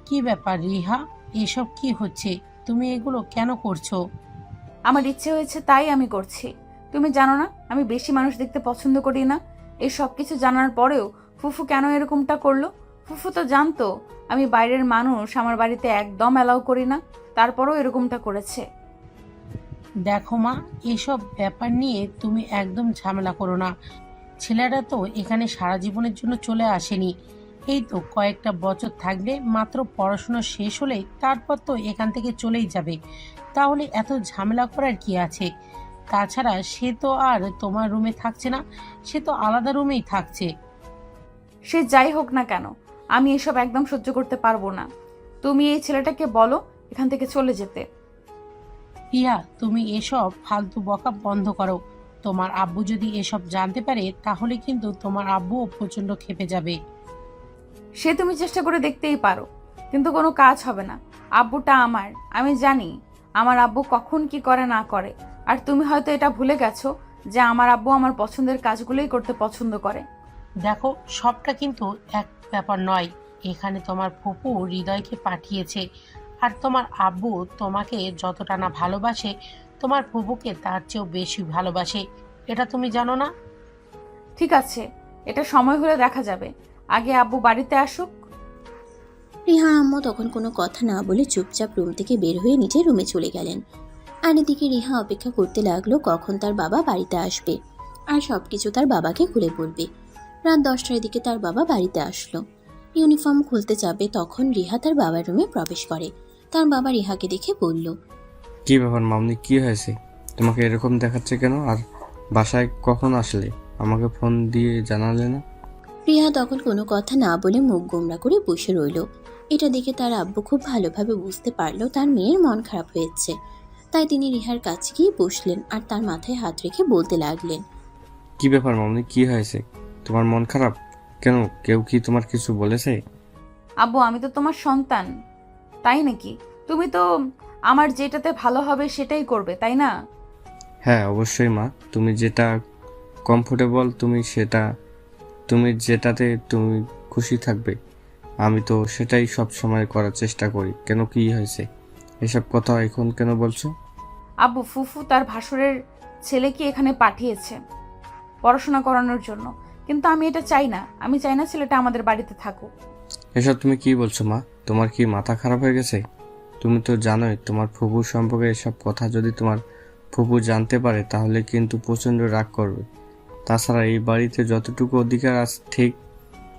G: কি ব্যাপার রিহা, এসব কি হচ্ছে? তুমি এগুলো কেন করছো?
A: আমার ইচ্ছে হয়েছে তাই আমি করছি। তুমি জানো না আমি বেশি মানুষ দেখতে পছন্দ করি না। এই সব কিছু জানার পরেও ফুফু কেন এরকমটা করলো? ফুফু তো জানতো আমি বাইরের মানুষ আমার বাড়িতে একদম অ্যালাউ করি না, তারপরেও এরকমটা করেছে।
G: দেখো মা, এসব ব্যাপার নিয়ে তুমি একদম ঝামেলা করো না। ছেলেরা তো এখানে সারা জীবনের জন্য চলে আসেনি, এই তো কয়েকটা বছর থাকবে, মাত্র পড়াশোনা শেষ হলে তারপর তো এখান থেকে চলেই যাবে। তাহলে এত ঝামেলা করার কি আছে? তাছাড়া সে তো আর তোমার রুমে থাকছে না, সে তো আলাদা রুমেই থাকছে।
A: সে যাই হোক না কেন, আমি এসব একদম সহ্য করতে পারবো না। তুমি এই ছেলেটাকে বলো এখান থেকে চলে যেতে।
G: রিয়া, তুমি এসব ফালতু বকা বন্ধ করো। তোমার আব্বু যদি এসব জানতে পারে তাহলে কিন্তু তোমার আব্বুও প্রচন্ড ক্ষেপে যাবে।
A: সে তুমি চেষ্টা করে দেখতেই পারো, কিন্তু কোনো কাজ হবে না। আব্বুটা আমার, আমি জানি আমার আব্বু কখন কি করে না করে। আর তুমি হয়তো এটা ভুলে গেছো যে আমার আব্বু আমার পছন্দের কাজগুলোই করতে পছন্দ করে।
G: দেখো, সবটা কিন্তু এক ব্যাপার নয়। এখানে তোমার ফুপু হৃদয়কে পাঠিয়েছে, আর তোমার আব্বু তোমাকে যতটা না ভালোবাসে তোমার ফুপুকে তার চেয়েও বেশি ভালোবাসে, এটা তুমি জানো না?
A: ঠিক আছে, এটা সময় হলে দেখা যাবে। আগে আব্বু বাড়িতে আসুক।
C: রিহার আম্মু তখন কোনো কথা না বলে চুপচাপ রুম থেকে বের হয়ে নিজের রুমে চলে গেলেন। আর এদিকে রিহা অপেক্ষা করতে লাগলো কখন তার বাবা বাড়িতে আসবে আর সবকিছু তার বাবাকে খুলে বলবে। রাত 10টার দিকে তার বাবা বাড়িতে আসলো। ইউনিফর্ম খুলতে যাবে তখন রিহা তার বাবার রুমে প্রবেশ করে। তার বাবা রিহাকে দেখে বলল,
H: কি ব্যাপার মামনি, কি হয়েছে? তোমাকে এরকম দেখাচ্ছে কেন? আর বাসায় কখন আসলে? আমাকে ফোন দিয়ে জানালে না?
C: রিহা তখন কোনো কথা না বলে মুখ গোমড়া করে বসে রইল। এটা দেখে তার আব্বু খুব ভালোভাবে বুঝতে পারলো তার মেয়ের মন খারাপ হয়েছে। তাই তিনি রিহার কাছে গিয়ে বসলেন আর তার মাথায় হাত রেখে বলতে লাগলেন,
H: কি ব্যাপার মামনি, কি হয়েছে? তোমার মন খারাপ কেন? কেউ কি তোমার কিছু বলেছে?
A: আব্বু, আমি তো তোমার সন্তান, তাই নাকি? তুমি তো আমার যেটাতে ভালো হবে সেটাই করবে, তাই না?
H: হ্যাঁ অবশ্যই মা, তুমি যেটা কমফোর্টেবল তুমি যেটাতে তুমি খুশি থাকবে, আমি তো সেটাই সব সময় করার চেষ্টা করি। কেন, কি হয়েছে? এসব কথা এখন কেন বলছো?
A: আব্বু, ফুফু তার ভাসুরের ছেলেকে এখানে পাঠিয়েছে পড়াশোনা করানোর জন্য, কিন্তু আমি এটা চাই না। আমি চাই না ছেলেটা আমাদের বাড়িতে থাকুক।
H: এসব তুমি কি বলছো মা? তোমার কি মাথা খারাপ হয়ে গেছে? তুমি তো জানোই তোমার ফুফু সম্পর্কে এসব কথা যদি তোমার ফুফু জানতে পারে তাহলে কিন্তু প্রচণ্ড রাগ করবে। তাছাড়া এই বাড়িতে যতটুকু অধিকার আছে ঠিক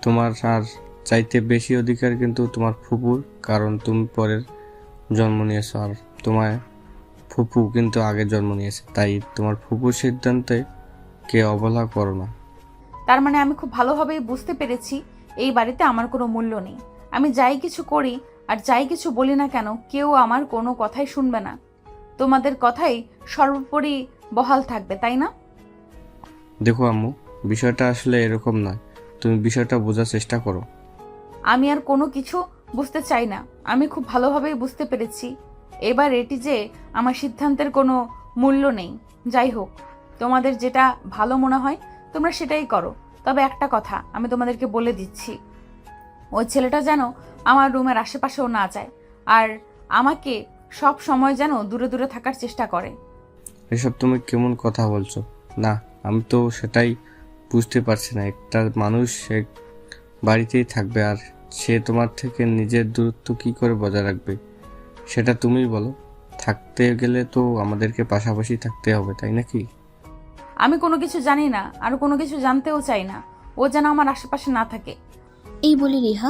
H: তোমার আর চাইতে বেশি অধিকার কিন্তু তোমার ফুপুর, কারণ তুমি পরের জন্ম নিয়েছো আর তোমার ফুপু কিন্তু আগে জন্ম নিয়েছে। তাই তোমার ফুপুর সিদ্ধান্তে কে অবহেলা করো না।
A: তার মানে আমি খুব ভালোভাবেই বুঝতে পেরেছি এই বাড়িতে আমার কোনো মূল্য নেই। আমি যাই কিছু করি আর যাই কিছু বলি না কেন, কেউ আমার কোনো কথাই শুনবে না। তোমাদের কথাই সর্বোপরি বহাল থাকবে, তাই না?
H: দেখো আম্মু, বিষয়টা আসলে এরকম নয়, তুমি বিষয়টা বোঝার চেষ্টা করো।
A: আমি আর কোনো কিছু বুঝতে চাই না। আমি খুব ভালোভাবেই বুঝতে পেরেছি এবার এটি যে আমার সিদ্ধান্তের কোনো মূল্য নেই। যাই হোক, তোমাদের যেটা ভালো মনে হয় তোমরা সেটাই করো। তবে একটা কথা আমি তোমাদেরকে বলে দিচ্ছি, ওই ছেলেটা যেন আমার রুমের আশেপাশেও না যায়, আর আমাকে সব সময় যেন দূরে দূরে থাকার চেষ্টা করে।
H: এসব তুমি কেমন কথা বলছো? না, আমি তো সেটাই বুঝতে পারছি না। একটা মানুষ এক বাড়িতেই থাকবে আর সে তোমার থেকে নিজের দূরত্ব কি করে বজায় রাখবে সেটা তুমিই বলো। থাকতে গেলে তো আমাদেরকে পাশাপাশি থাকতে হবে, তাই নাকি?
A: আমি কোনো কিছু জানি না আর কোনো কিছু জানতেও চাই না। ও যেন আমার আশেপাশে না থাকে।
C: এই বলে রিহা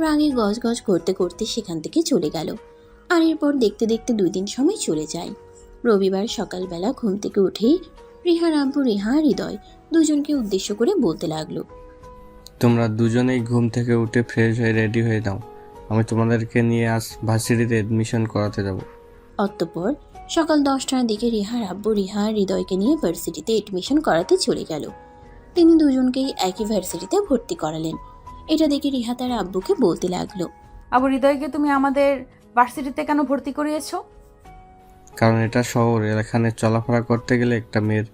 C: রাগে গজগজ করতে করতে সেখান থেকে চলে গেল। আর এরপর দেখতে দেখতে 2 দিন সময় চলে যায়। রবিবার সকালবেলা ঘুম থেকে উঠেই রিহার আব্বু রিহা আর হৃদয় দুজনকে উদ্দেশ্য করে বলতে লাগলো,
H: তোমরা দুজনেই ঘুম থেকে উঠে ফ্রেশ হয়ে রেডি হয়ে নাও, আমি তোমাদেরকে নিয়ে আজ ভার্সিটিতে এডমিশন করাতে যাব।
C: অতঃপর সকাল 10টার দিকে রিহার আব্বু রিহা আর হৃদয়কে নিয়ে ভার্সিটিতে এডমিশন করাতে চলে গেল। তিনি দুজনকেই একই ভার্সিটিতে ভর্তি করালেন। এটা দেখে রিহা তার আব্বুকে বলতে লাগলো,
A: আবু, হৃদয়কে তুমি আমাদের ভার্সিটিতে কেন ভর্তি করিয়েছো?
H: কারণ এটা শহর, এখানে চলাফেরা করতে গেলে একটা মেয়ের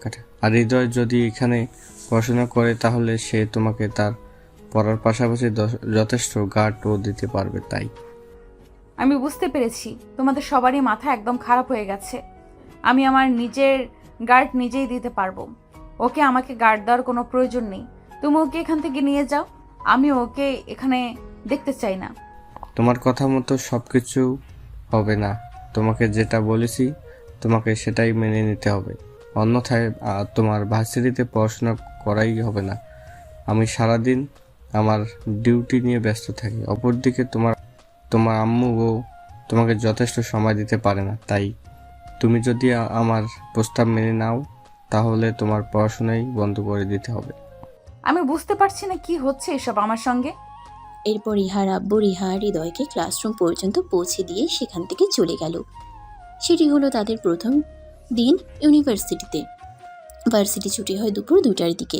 H: কাটে। আর হৃদয় যদি এখানে পড়াশোনা করে তাহলে সে তোমাকে তার পড়ার পাশাপাশি যথেষ্ট গার্ডও দিতে পারবে। তাই
A: আমি বুঝতে পেরেছি তোমাদের সবারই মাথা একদম খারাপ হয়ে গেছে। আমি আমার নিজের গার্ড নিজেই দিতে পারবো। ওকে আমাকে গার্ড দেওয়ার কোনো প্রয়োজন নেই। তুমি ওকে এখান থেকে নিয়ে যাও। আমি ওকে এখানে দেখতে চাই না।
H: তোমার কথা মতো সব কিছু হবে না। তোমাকে যেটা বলেছি তোমাকে সেটাই মেনে নিতে হবে, অন্যথায় তোমার ভার্সিটিতে পড়াশোনা করাই হবে না। আমি সারাদিন আমার ডিউটি নিয়ে ব্যস্ত থাকি। অপরদিকে তোমার আম্মুও তোমাকে যথেষ্ট সময় দিতে পারে না। তাই তুমি যদি আমার প্রস্তাব মেনে নাও তাহলে তোমার পড়াশোনাই বন্ধ করে দিতে হবে।
A: আমি বুঝতে পারছি না কি হচ্ছে এসব আমার সঙ্গে।
C: এরপর রিহার আব্বু রিহা আর হৃদয়কে ক্লাসরুম পর্যন্ত পৌঁছে দিয়ে সেখান থেকে চলে গেল। সেটি হলো তাদের প্রথম দিন ইউনিভার্সিটিতে। ভার্সিটি ছুটি হয় দুপুর 2টার দিকে।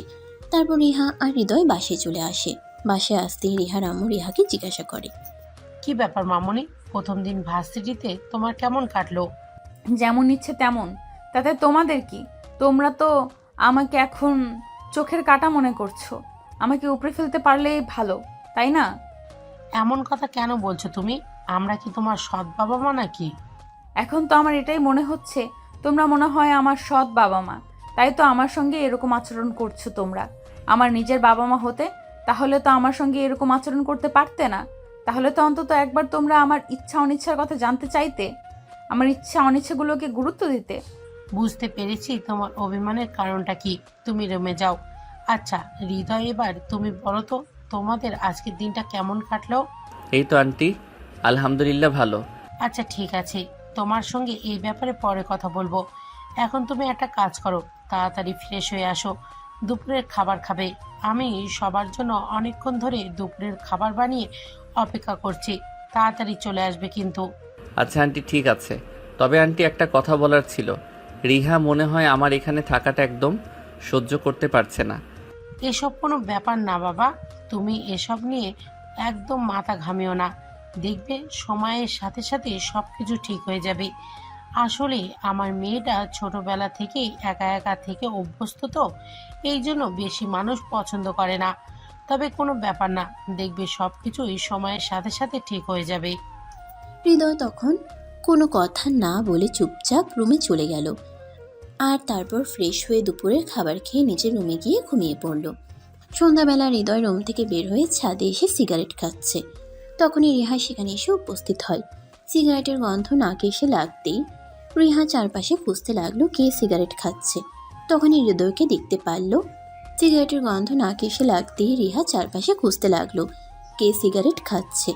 C: তারপর রিহা আর হৃদয় বাসে চলে আসে। বাসে আসতেই রিহার আম্মু রিহাকে জিজ্ঞাসা করে,
G: কি ব্যাপার মামনি, প্রথম দিন ভার্সিটিতে তোমার কেমন কাটলো?
A: যেমন ইচ্ছে তেমন, তাতে তোমাদের কি? তোমরা তো আমাকে এখন চোখের কাঁটা মনে করছো। আমাকে উপড়ে ফেলতে পারলেই ভালো, তাই না?
G: এমন কথা কেন বলছো তুমি? আমরা কি তোমার সৎ বাবা মা নাকি?
A: এখন তো আমার এটাই মনে হচ্ছে তোমরা মনে হয় আমার সৎ বাবা মা। তাই তো আমার সঙ্গে এরকম আচরণ করছো তোমরা। আমার নিজের বাবা মা হতে তাহলে তো আমার সঙ্গে এরকম আচরণ করতে পারতে না। তাহলে তো অন্তত একবার তোমরা আমার ইচ্ছা অনিচ্ছার কথা জানতে চাইতে, আমার ইচ্ছা অনিচ্ছাগুলোকে গুরুত্ব দিতে।
G: বুঝতে পেরেছি তোমার অভিমানের কারণটা কি। তুমি রুমে যাও। আচ্ছা হৃদয়, এবার তুমি বলো তো তোমাদের আজকের দিনটা কেমন কাটলো?
B: এই তো আন্টি, আলহামদুলিল্লাহ ভালো।
G: আচ্ছা ঠিক আছে, তোমার সঙ্গে এই ব্যাপারে পরে কথা বলবো। এখন তুমি একটা কাজ করো, তাড়াতাড়ি ফ্রেশ হয়ে আসো, দুপুরের খাবার খাবে। আমি সবার জন্য অনেকক্ষণ ধরে দুপুরের খাবার বানিয়ে অপেক্ষা করছি, তাড়াতাড়ি চলে আসবে কিন্তু।
B: আচ্ছা আন্টি ঠিক আছে। তবে আন্টি একটা কথা বলার ছিল। রিহা মনে হয় আমার এখানে থাকাটা একদম সহ্য করতে পারছে না।
G: এসব কোনো ব্যাপার না বাবা, তুমি এসব নিয়ে একদম মাথা ঘামিও না। দেখবে সময়ের সাথে সাথে সব কিছু ঠিক হয়ে যাবে। আসলে আমার মেয়েটা ছোটবেলা থেকেই একা একা থেকে অভ্যস্ত, তো এই জন্য বেশি মানুষ পছন্দ করে না। তবে কোনো ব্যাপার না, দেখবে সব কিছুই সময়ের সাথে সাথে ঠিক হয়ে যাবে।
C: হৃদয় তখন কোনো কথা না বলে চুপচাপ রুমে চলে গেল। আর তারপর ফ্রেশ হয়ে দুপুরের খাবার খেয়ে নিজের রুমে গিয়ে ঘুমিয়ে পড়ল। সন্ধ্যাবেলা হৃদয় রুম থেকে বের হয়ে ছাদে এসে সিগারেট খাচ্ছে। তখনই রিহা সেখানে এসে উপস্থিত হয়। সিগারেটের গন্ধ নাকে এসে লাগতেই রিহা চারপাশে খুঁজতে লাগলো কে সিগারেট খাচ্ছে। তখনই হৃদয়কে দেখতে পারল। সিগারেটের গন্ধ নাকে এসে লাগতেই রিহা চারপাশে খুঁজতে লাগলো কে সিগারেট খাচ্ছে।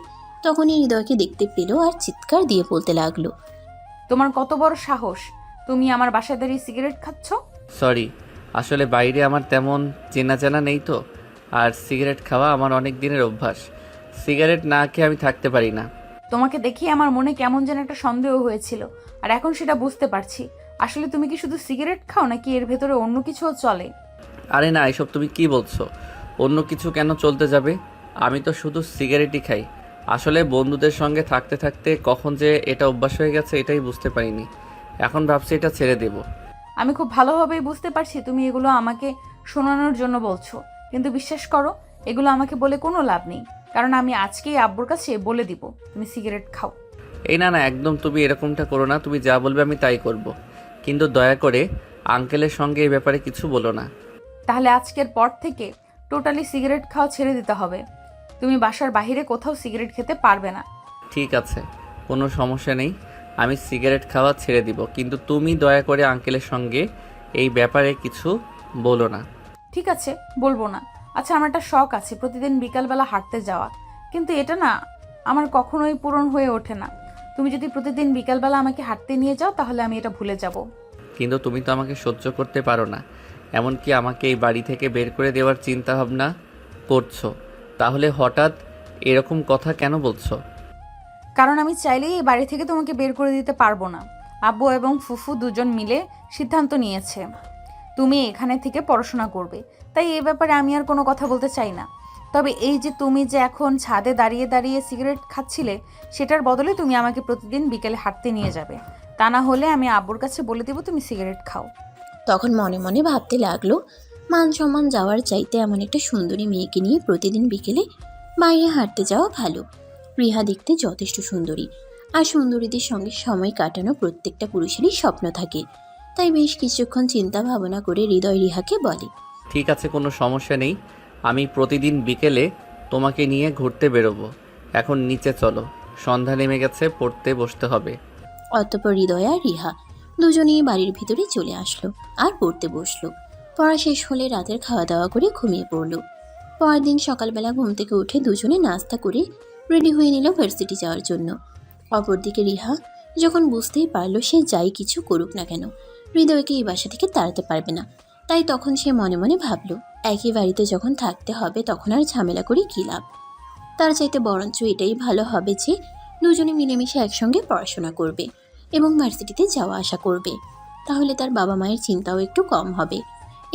C: তখনই হৃদয়কে দেখতে পেল আর চিৎকার দিয়ে বলতে লাগলো,
A: তোমার কত বড় সাহস, তুমি আমার বাসায় দাঁড়িয়ে সিগারেট খাচ্ছ?
B: সরি, আসলে বাইরে আমার তেমন চেনা জানা নেই তো, আর সিগারেট খাওয়া আমার অনেক দিনের অভ্যাস। সিগারেট না খেয়ে আমি থাকতে পারি না।
A: তোমাকে দেখে আমার মনে কেমন যেন একটা সন্দেহ হয়েছিল, আর এখন সেটা বুঝতে পারছি। আসলে তুমি কি শুধু সিগারেট খাও নাকি এর ভেতরে অন্য কিছুও চলে?
B: আরে না, এসব তুমি কি বলছো? অন্য কিছু কেন চলতে যাবে? আমি তো শুধু সিগারেটই খাই। আসলে বন্ধুদের সঙ্গে থাকতে থাকতে কখন যে এটা অভ্যাস হয়ে গেছে এটাই বুঝতে পারিনি। এখন ভাবছি এটা ছেড়ে দেব।
A: আমি খুব ভালোভাবেই বুঝতে পারছি তুমি এগুলো আমাকে শোনানোর জন্য বলছো, কিন্তু বিশ্বাস করো এগুলো আমাকে বলে কোনো লাভ নেই, কারণ আমি আজকেই আব্বুর কাছে বলে দিব তুমি সিগারেট খাও।
B: এই না না, একদম তুমি এরকমটা করো না। তুমি যা বলবে আমি তাই করব, কিন্তু দয়া করে আঙ্কেলের সঙ্গে এই ব্যাপারে কিছু বলো না।
A: তাহলে আজকের পর থেকে টোটালি সিগারেট খাওয়া ছেড়ে দিতে হবে। তুমি বাসার বাইরে কোথাও সিগারেট খেতে পারবে না।
B: ঠিক আছে, কোনো সমস্যা নেই, আমি সিগারেট খাওয়া ছেড়ে দিব, কিন্তু তুমি দয়া করে আঙ্কেলের সঙ্গে এই ব্যাপারে কিছু বলো না।
A: ঠিক আছে, বলবো না। আচ্ছা, আমার একটা শখ আছে প্রতিদিন বিকালবেলা হাঁটতে যাওয়া, কিন্তু এটা না আমার কখনোই পূরণ হয়ে ওঠে না। তুমি যদি প্রতিদিন বিকালবেলা আমাকে হাঁটতে নিয়ে যাও তাহলে আমি এটা ভুলে যাব।
B: কিন্তু তুমি তো আমাকে সহ্য করতে পারো না, এমনকি আমাকে এই বাড়ি থেকে বের করে দেওয়ার চিন্তা ভাবনা করছো। তাহলে হঠাৎ এরকম কথা কেন বলছো?
A: কারণ আমি চাইলেই এই বাড়ি থেকে তোমাকে বের করে দিতে পারবো না। আব্বু এবং ফুফু দুজন মিলে সিদ্ধান্ত নিয়েছে তুমি এখানে থেকে পড়াশোনা করবে, তাই এই ব্যাপারে আমি আর কোনো কথা বলতে চাই না। তবে এই যে তুমি যে এখন ছাদে দাঁড়িয়ে দাঁড়িয়ে সিগারেট খাচ্ছিলে, সেটার বদলে তুমি আমাকে প্রতিদিন বিকেলে হাঁটতে নিয়ে যাবে। তা না হলে আমি আব্বুর কাছে বলে দেবো তুমি সিগারেট খাও।
C: তখন মনে মনে ভাবতে লাগলো, মান সম্মান যাওয়ার চাইতে এমন একটা সুন্দরী মেয়েকে নিয়ে প্রতিদিন বিকেলে বাইরে হাঁটতে যাওয়া ভালো। রিহা দেখতে যথেষ্ট সুন্দরী, আর সুন্দরীদের সঙ্গে সময় কাটানো প্রত্যেকটা পুরুষেরই স্বপ্ন থাকে। তাই বেশ কিছুক্ষণ চিন্তা ভাবনা করে হৃদয় রিহাকে বলে,
B: ঠিক আছে, কোনো সমস্যা নেই, আমি প্রতিদিন বিকেলে তোমাকে নিয়ে ঘুরতে বেরোবো। এখন নিচে চলো, সন্ধ্যা নেমে গেছে, পড়তে বসতে হবে।
C: অতঃপর হৃদয় আর রিহা দুজনেই বাড়ির ভিতরে চলে আসলো আর পড়তে বসলো। পড়া শেষ হলে রাতের খাওয়া দাওয়া করে ঘুমিয়ে পড়লো। পরের দিন সকালবেলা ঘুম থেকে উঠে দুজনে নাস্তা করে রেডি হয়ে নিল ভার্সিটি যাওয়ার জন্য। অপরদিকে রিহা যখন বুঝতেই পারলো সে যাই কিছু করুক না কেন হৃদয়কে এই বাসা থেকে তাড়াতে পারবে না, তাই তখন সে মনে মনে ভাবলো, একই বাড়িতে যখন থাকতে হবে তখন আর ঝামেলা করে কী লাভ। তার চাইতে বরঞ্চ এটাই ভালো হবে যে দুজনে মিলেমিশে একসঙ্গে পড়াশোনা করবে এবং ভার্সিটিতে যাওয়া আসা করবে। তাহলে তার বাবা মায়ের চিন্তাও একটু কম হবে।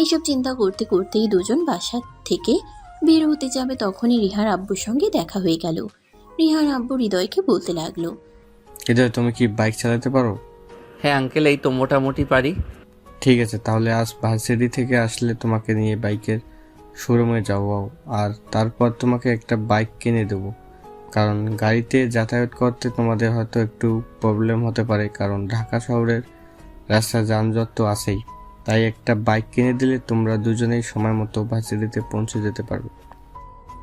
C: এইসব চিন্তা করতে করতেই দুজন বাসা থেকে বের হতে যাবে, তখনই রিহার আব্বুর সঙ্গে দেখা হয়ে গেল। রিহার আব্বু হৃদয়কে বলতে লাগলো,
H: হৃদয়, তুমি কি বাইক চালাতে পারো?
B: হ্যাঁ আঙ্কেল, এই তো মোটামুটি পারি।
H: ঠিক আছে, তাহলে আজ ভার্সিটি থেকে আসলে তোমাকে নিয়ে বাইকের শোরুমে যাবো, আর তারপর তোমাকে একটা বাইক কিনে দেবো। কারণ গাড়িতে যাতায়াত করতে তোমাদের হয়তো একটু প্রবলেম হতে পারে, কারণ ঢাকা শহরের রাস্তা যানজট তো আছেই। তাই একটা বাইক কিনে দিলে তোমরা দুজনেই সময় মতো ভার্সিটিতে পৌঁছে যেতে পারবে।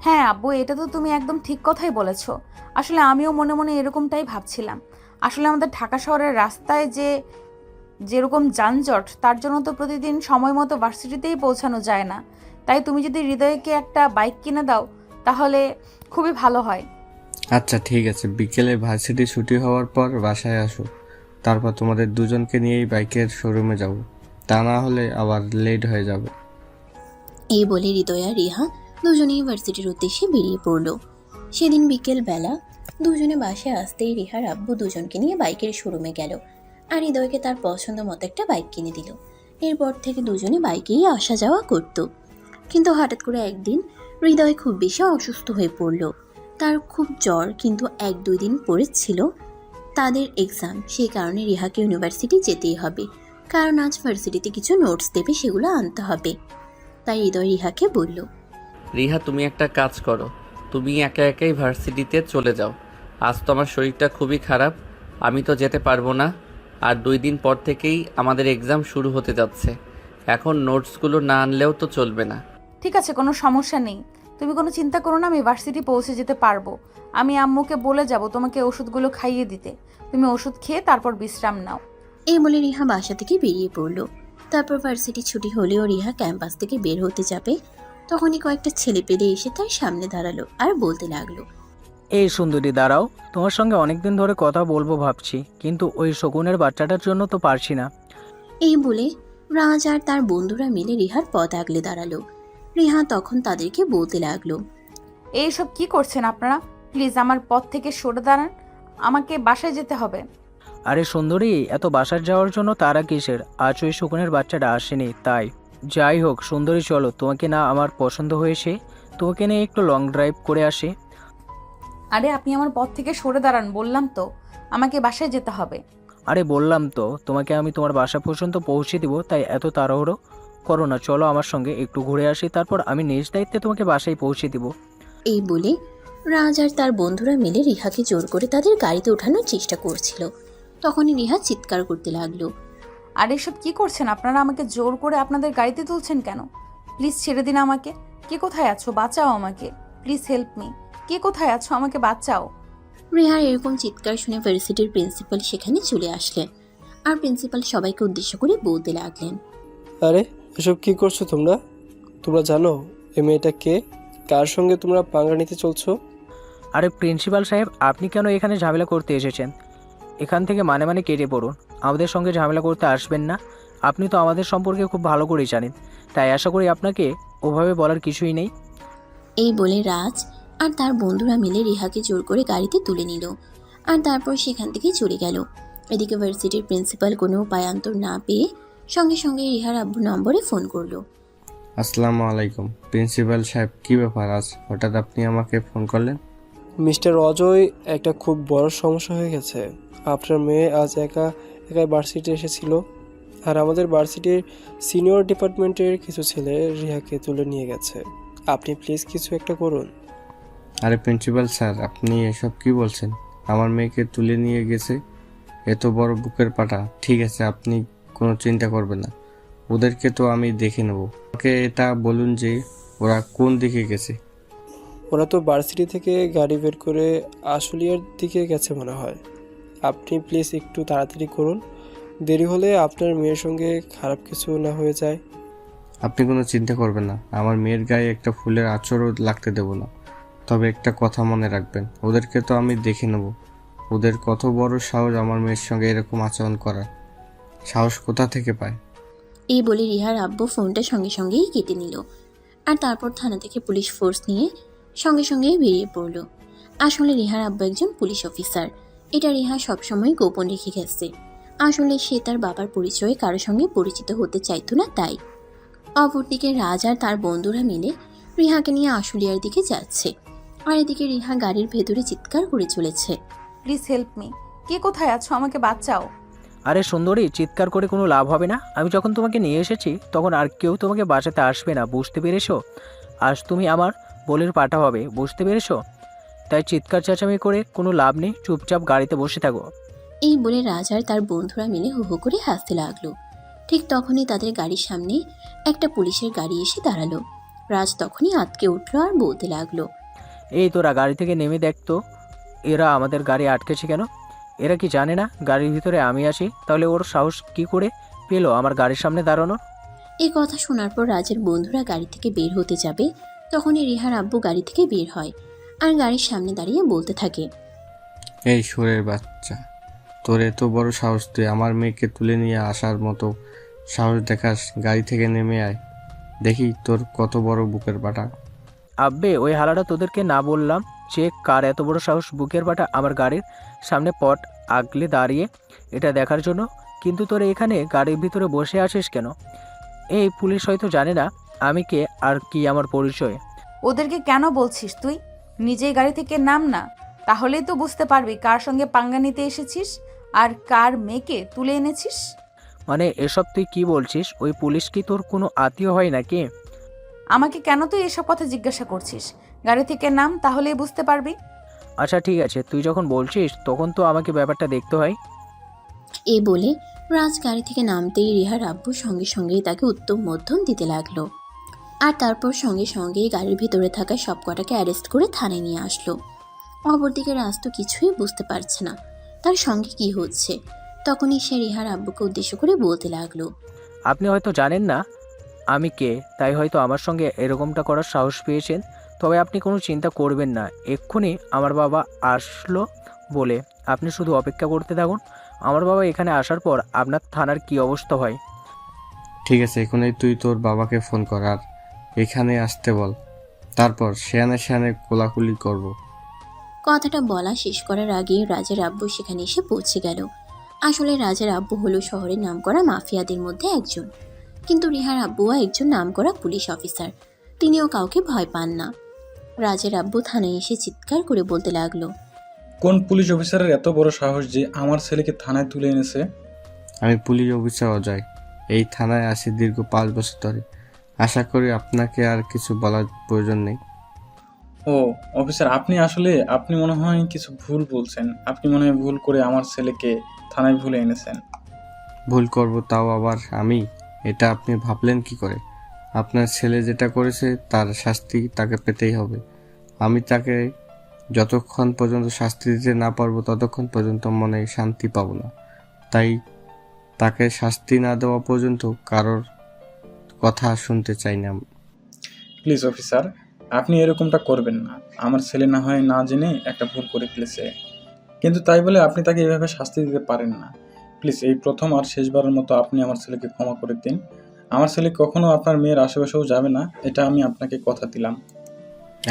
A: হ্যাঁ আব্বু, এটা তো তুমি একদম ঠিক কথাই বলেছো। আসলে আমিও মনে মনে এরকমটাই ভাবছিলাম। আসলে আমাদের ঢাকা শহরের রাস্তায় যেরকম যানজট, তার জন্য তো প্রতিদিন সময় মতো ভার্সিটিতেই পৌঁছানো যায় না। তাই তুমি যদি হৃদয়কে একটা বাইক কিনে দাও তাহলে খুবই ভালো হয়।
H: আচ্ছা ঠিক আছে, বিকেলে ভার্সিটি ছুটি হওয়ার পর বাসায় আসো, তারপর তোমাদের দুজনকে নিয়েই বাইকের শোরুমে যাব, তা না হলে আবার লেট হয়ে যাবে।
C: এই বলে হৃদয় আর রিহা দুজনেই ভার্সিটির উদ্দেশ্যে বেরিয়ে পড়ল। সেদিন বিকেল বেলা দুজনে বাসায় আসতেই রিহার আব্বু দুজনকে নিয়ে বাইকের শোরুমে গেল আর হৃদয়কে তার পছন্দ মতো একটা বাইক কিনে দিল। এরপর থেকে দুজনে বাইকেই আসা যাওয়া করত। কিন্তু হঠাৎ করে একদিন হৃদয় খুব বেশি অসুস্থ হয়ে পড়ল। তার খুব জ্বর, কিন্তু 1-2 দিন পরে ছিল তাদের এক্সাম। সেই কারণে রিহাকে ইউনিভার্সিটি যেতেই হবে, কারণ আজ ভার্সিটিতে কিছু নোটস দেবে, সেগুলো আনতে হবে। তাই হৃদয় রিহাকে বলল,
B: রিহা তুমি একটা কাজ করো, তুমি একা একাই ভার্সিটিতে চলে যাও। আজ তো আমার শরীরটা খুবই খারাপ, আমি তো যেতে পারবো না। আর 2 দিন পর থেকেই আমাদের এক্সাম শুরু হতে যাচ্ছে, এখন নোটসগুলো না আনলেও তো চলবে না।
A: ঠিক আছে, কোনো সমস্যা নেই, তুমি কোনো চিন্তা করো না, আমি ভার্সিটি পৌঁছে যেতে পারবো। আমি আম্মুকে বলে যাব তোমাকে ওষুধগুলো খাইয়ে দিতে। তুমি ওষুধ খেয়ে তারপর বিশ্রাম নাও।
C: এই বলে রিহা বাসা থেকে বেরিয়ে পড়ল। তারপর ভার্সিটি ছুটি হলেও রিহা ক্যাম্পাস থেকে বের হতে যাবে, তখনই কয়েকটা ছেলে পেলে এসে তার সামনে দাঁড়ালো আর বলতে লাগলো,
I: এই সুন্দরী দাঁড়াও, তোমার সঙ্গে অনেকদিন ধরে কথা বলবো ভাবছি, কিন্তু ওই শকুনের বাচ্চাটার জন্য তো পারছি না।
C: এই বলে রাজ আর তার বন্ধুরা মিলে রিহার পথ আগলে দাঁড়ালো। রিহা তখন তাদেরকে বলতে লাগলো,
A: এইসব কি করছেন আপনারা? প্লিজ আমার পথ থেকে সরে দাঁড়ান, আমাকে বাসায় যেতে হবে।
I: আরে সুন্দরী, এত বাসার যাওয়ার জন্য তারা কিসের? আজ ওই শকুনের বাচ্চাটা আসেনি তাই। যাই হোক সুন্দরী, চলো, তোমাকে না আমার পছন্দ হয়েছে, তোমাকে নিয়ে একটু লং ড্রাইভ করে আসি।
A: আরে আপনি আমার পথ থেকে সরে দাঁড়ান, বললাম তো আমাকে বাসায় যেতে হবে।
I: আরে বললাম তো তোমাকে আমি তোমার বাসা পর্যন্ত পৌঁছে দিব, তাই এত তাড়াহুড়ো করো না, চলো আমার সঙ্গে একটু ঘুরে আসি, তারপর আমি নিজ দায়িত্বে তোমাকে বাসায় পৌঁছে দিব।
C: এই বলে রাজ আর তার বন্ধুরা মিলে রিহাকে জোর করে তাদের গাড়িতে ওঠানোর চেষ্টা করছিল। তখনই রিহা চিৎকার করতে লাগলো,
A: আর এসব কি করছেন আপনারা? আমাকে জোর করে আপনাদের গাড়িতে তুলছেন কেন? প্লিজ ছেড়ে দিন আমাকে। কে কোথায় আছো? বাঁচাও আমাকে, প্লিজ হেল্প মি। কে কোথায় আছো? আমাকে বাঁচাও।
C: রিহার এরকম চিৎকার শুনে ভার্সিটির প্রিন্সিপাল সেখানে চলে আসলেন আর প্রিন্সিপাল সবাইকে উদ্দেশ্য করে বলতে লাগলেন,
J: আরে এসব কি করছো তোমরা? তোমরা জানো এই মেয়েটা কে? কার সঙ্গে তোমরা পাঙ্গা নিতে চলছো?
I: আরে প্রিন্সিপাল সাহেব, আপনি কেন এখানে ঝামেলা করতে এসেছেন? এখান থেকে মানে কেটে পড়ুন, আমাদের সঙ্গে ঝামেলা করতে আসবেন না। আপনি তো আমাদের সম্পর্কে খুব ভালো করেই জানেন, তাই আশা করি আপনাকে ওভাবে বলার কিছুই নেই।
C: এই বলে রাজ আর তার বন্ধুরা মিলে রিহাকে জোর করে গাড়িতে তুলে নিল আর তারপর সেখান থেকে চলে গেল। এদিকে ভার্সিটির প্রিন্সিপাল কোনো উপায়ান্তর না পেয়ে সঙ্গে সঙ্গে রিহার আব্বুর নম্বরে ফোন করলো।
H: আসসালামু আলাইকুম প্রিন্সিপাল সাহেব, কি ব্যাপার আজ হঠাৎ আপনি আমাকে ফোন করলেন?
J: মিস্টার অজয়, একটা খুব বড় সমস্যা হয়ে গেছে। আপনার মেয়ে আজ একাই ভার্সিটি এসেছিল আর আমাদের ভার্সিটির সিনিয়র ডিপার্টমেন্টের কিছু ছেলে রিহাকে তুলে নিয়ে গেছে। আপনি প্লিজ কিছু একটা করুন।
H: আরে প্রিন্সিপাল স্যার, আপনি এসব কি বলছেন? আমার মেয়েকে তুলে নিয়ে গেছে? এত বড় বুকের পাটা। ঠিক আছে, আপনি কোনো চিন্তা করবেন না, ওদেরকে তো আমি দেখে নেব। ওকে এটা বলুন যে ওরা কোন দিকে গেছে।
J: ওরা তো ভার্সিটি থেকে গাড়ি বের করে আশুলিয়ার দিকে গেছে মনে হয়। আপনি প্লিজ একটু তাড়াতাড়ি করুন, দেরি হলে আপনার মেয়ের সঙ্গে খারাপ কিছু না হয়ে যায়।
H: আপনি কোনো চিন্তা করবেন না, আমার মেয়ের গায়ে একটা ফুলের আঁচড়ও লাগতে দেব না। তবে একটা কথা মনে রাখবেন, ওদেরকে তো আমি দেখে নেব। ওদের কত বড় সাহস আমার মেয়ের সঙ্গে এরকম আচরণ করার, সাহস কোথা থেকে পায়?
C: এই বলে রিহার আব্বু ফোনটা সঙ্গে সঙ্গেই কেটে নিল আর তারপর থানা থেকে পুলিশ ফোর্স নিয়ে সঙ্গে সঙ্গেই বেরিয়ে পড়ল। আসলে রিহার আব্বু একজন পুলিশ অফিসার, এটা রিহা সবসময় গোপন রেখে গেছে। আসলে সে তার বাবার পরিচয়ে কারোর সঙ্গে পরিচিত হতে চাইতো না, তাই। অপরদিকে রাজ আর তার বন্ধুরা মিলে রিহাকে নিয়ে আশুলিয়ার দিকে যাচ্ছে আর এদিকে রিহা গাড়ির ভেতরে চিৎকার করে চলেছে,
A: প্লিজ হেল্প মি। কে কোথায় আছো? আমাকে বাঁচাও।
I: আরে সুন্দরী, চিৎকার করে কোনো লাভ হবে না। আমি যখন তোমাকে নিয়ে এসেছি তখন আর কেউ তোমাকে বাঁচাতে আসবে না, বুঝতে পেরেছো? আজ তুমি আমার বলের পাটা হবে, বুঝতে পেরেছো? তাই চিৎকার চেঁচামেচি করে কোনো লাভ নেই, চুপচাপ গাড়িতে বসে থাকো।
C: এই বলে রাজ আর তার বন্ধুরা মিলে হু হু করে হাসতে লাগলো। ঠিক তখনই তাদের গাড়ির সামনে একটা পুলিশের গাড়ি এসে দাঁড়ালো। রাজ তখনই আটকে উঠলো আর বলতে লাগলো,
I: এই তোরা গাড়ি থেকে নেমে দেখ তো, এরা আমাদের গাড়ি আটকেছে কেন? এরা কি জানে না গাড়ির ভিতরে আমি আছি? তাহলে ওর সাহস কি করে পেলো আমার গাড়ির সামনে দাঁড়ানোর?
C: এই কথা শোনার পর রাজের বন্ধুরা গাড়ি থেকে বের হতে যাবে, তখনই রিহার আব্বু গাড়ি থেকে বের হয় আর গাড়ির সামনে দাঁড়িয়ে বলতে থাকে,
H: এই সুরের বাচ্চা, তোর এত বড় সাহস, তুই আমার মেয়েকে তুলে নিয়ে আসার মতো সাহস দেখাস? গাড়ি থেকে নেমে আয়, দেখি তোর কত বড় বুকের বাটা।
I: আব্বে, ওই হালাটা তোদেরকে না বললাম যে কার এত বড় সাহস বুকের বাটা আমার গাড়ির সামনে পট আগলে দাঁড়িয়ে এটা দেখার জন্য? কিন্তু তোরা এখানে গাড়ির ভিতরে বসে আছিস কেন? এই পুলিশ হয়তো জানে না আমি কে আর কি আমার পরিচয়।
A: ওদেরকে কেন বলছিস তুই? নিজেই গাড়ি থেকে নাম না, তাহলেই তো বুঝতে পারবি কার সঙ্গে পাঙ্গা নিতে এসেছিস আর কার মেয়েকে তুলে এনেছিস।
I: মানে এসব তুই কি বলছিস? ওই পুলিশ কি তোর কোনো আত্মীয় হয় নাকি?
A: আমাকে কেন তুই এসব কথা জিজ্ঞাসা করছিস? গাড়ি থেকে নাম, তাহলেই বুঝতে পারবি।
I: আচ্ছা ঠিক আছে, তুই যখন বলছিস তখন তো আমাকে ব্যাপারটা দেখতে হয়।
C: এই বলে রাজ গাড়ি থেকে নামতেই রিহার আব্বু সঙ্গে সঙ্গেই তাকে উত্তম মধ্যম দিতে লাগলো। আর তারপর সঙ্গে সঙ্গেই গাড়ির ভিতরে থাকা সব কটাকে অ্যারেস্ট করে থানায় নিয়ে আসলো। অপরদিকে রাজ তো কিছুই বুঝতে পারছে না তার সঙ্গে কি হচ্ছে। তখনই সে রিহার আব্বুকে উদ্দেশ্য করে বলতে লাগলো,
I: আপনি হয়তো জানেন না আমি কে, তাই হয়তো আমার সঙ্গে এরকমটা করার সাহস পেয়েছেন। তবে আপনি কোনো চিন্তা করবেন না, এক্ষুনি আমার বাবা আসলো বলে আপনি শুধু অপেক্ষা করতে থাকুন। আমার বাবা এখানে আসার পর আপনার থানার কি অবস্থা হয়।
H: ঠিক আছে, এখনই তুই তোর বাবাকে ফোন কর আর এখানে আসতে বল, তারপর সেয়ানে সেয়ানে কোলাকুলি করব।
C: কথাটা বলা শেষ করার আগে রাজের আব্বু সেখানে এসে পৌঁছে গেল। আসলে রাজের আব্বু হলো শহরের নামকরা মাফিয়াদের মধ্যে একজন, কিন্তু রিহার আব্বুও একজন নামকরা পুলিশ অফিসার। তিনিও কাউকে ভয় পান না। রাজের আব্বু থানায় এসে চিৎকার করে বলতে লাগলো,
K: কোন পুলিশ অফিসারের এত বড় সাহস যে আমার ছেলেকে থানায় তুলে এনেছে?
H: আমি পুলিশ অফিসার অজয়, এই থানায় আসি দীর্ঘ 5 বছর ধরে। আশা করি আপনাকে আর কিছু বলার প্রয়োজন নেই।
K: ও অফিসার, আপনি মনে হয় কিছু ভুল বলছেন। আপনি মনে হয় ভুল করে আমার ছেলেকে থানায় ভুলে এনেছেন।
H: ভুল করব তাও আবার আমি? এটা আপনি ভাবলেন কি করে? আপনার ছেলে যেটা করেছে তার শাস্তি তাকে পেতেই হবে। আমি তাকে যতক্ষণ পর্যন্ত শাস্তি দিতে না পারবো ততক্ষণ পর্যন্ত মনে শান্তি পাবো না। তাই তাকে শাস্তি না দেওয়া পর্যন্ত কারোর কথা শুনতে চাই না।
K: প্লিজ অফিসার, আপনি এরকমটা করবেন না। আমার ছেলে না হয় না জেনে একটা ভুল করে ফেলেছে, কিন্তু তাই বলে আপনি তাকে এভাবে শাস্তি দিতে পারেন না। প্লিজ এই প্রথম আর শেষবারের মতো আপনি আমার ছেলেকে ক্ষমা করে দিন। আমার ছেলে কখনো আপনার মেয়ের আশেপাশেও যাবে না, এটা আমি আপনাকে কথা দিলাম।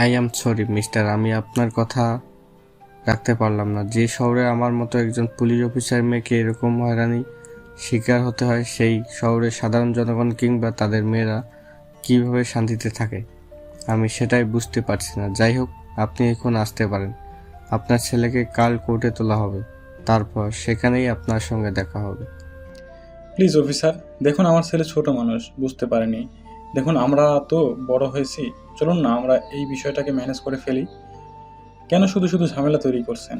H: আই এম সরি মিস্টার, আমি আপনার কথা রাখতে পারলাম না। যে শহরে আমার মতো একজন পুলিশ অফিসার মেয়েকে এরকম হয়রানি শিকার হতে হয়, সেই শহরের সাধারণ জনগণ কিংবা তাদের মেয়েরা কিভাবে শান্তিতে থাকে আমি সেটাই বুঝতে পারছি না। যাই হোক, আপনি এখন আসতে পারেন। আপনার ছেলেকে কাল কোর্টে তোলা হবে, তারপর সেখানেই আপনার সঙ্গে দেখা হবে।
K: প্লিজ অফিসার, দেখুন আমার ছেলে ছোট মানুষ, বুঝতে পারেনি। দেখুন আমরা তো বড় হয়েছি, চলুন না আমরা এই বিষয়টাকে ম্যানেজ করে ফেলি। কেন শুধু শুধু ঝামেলা তৈরি করছেন?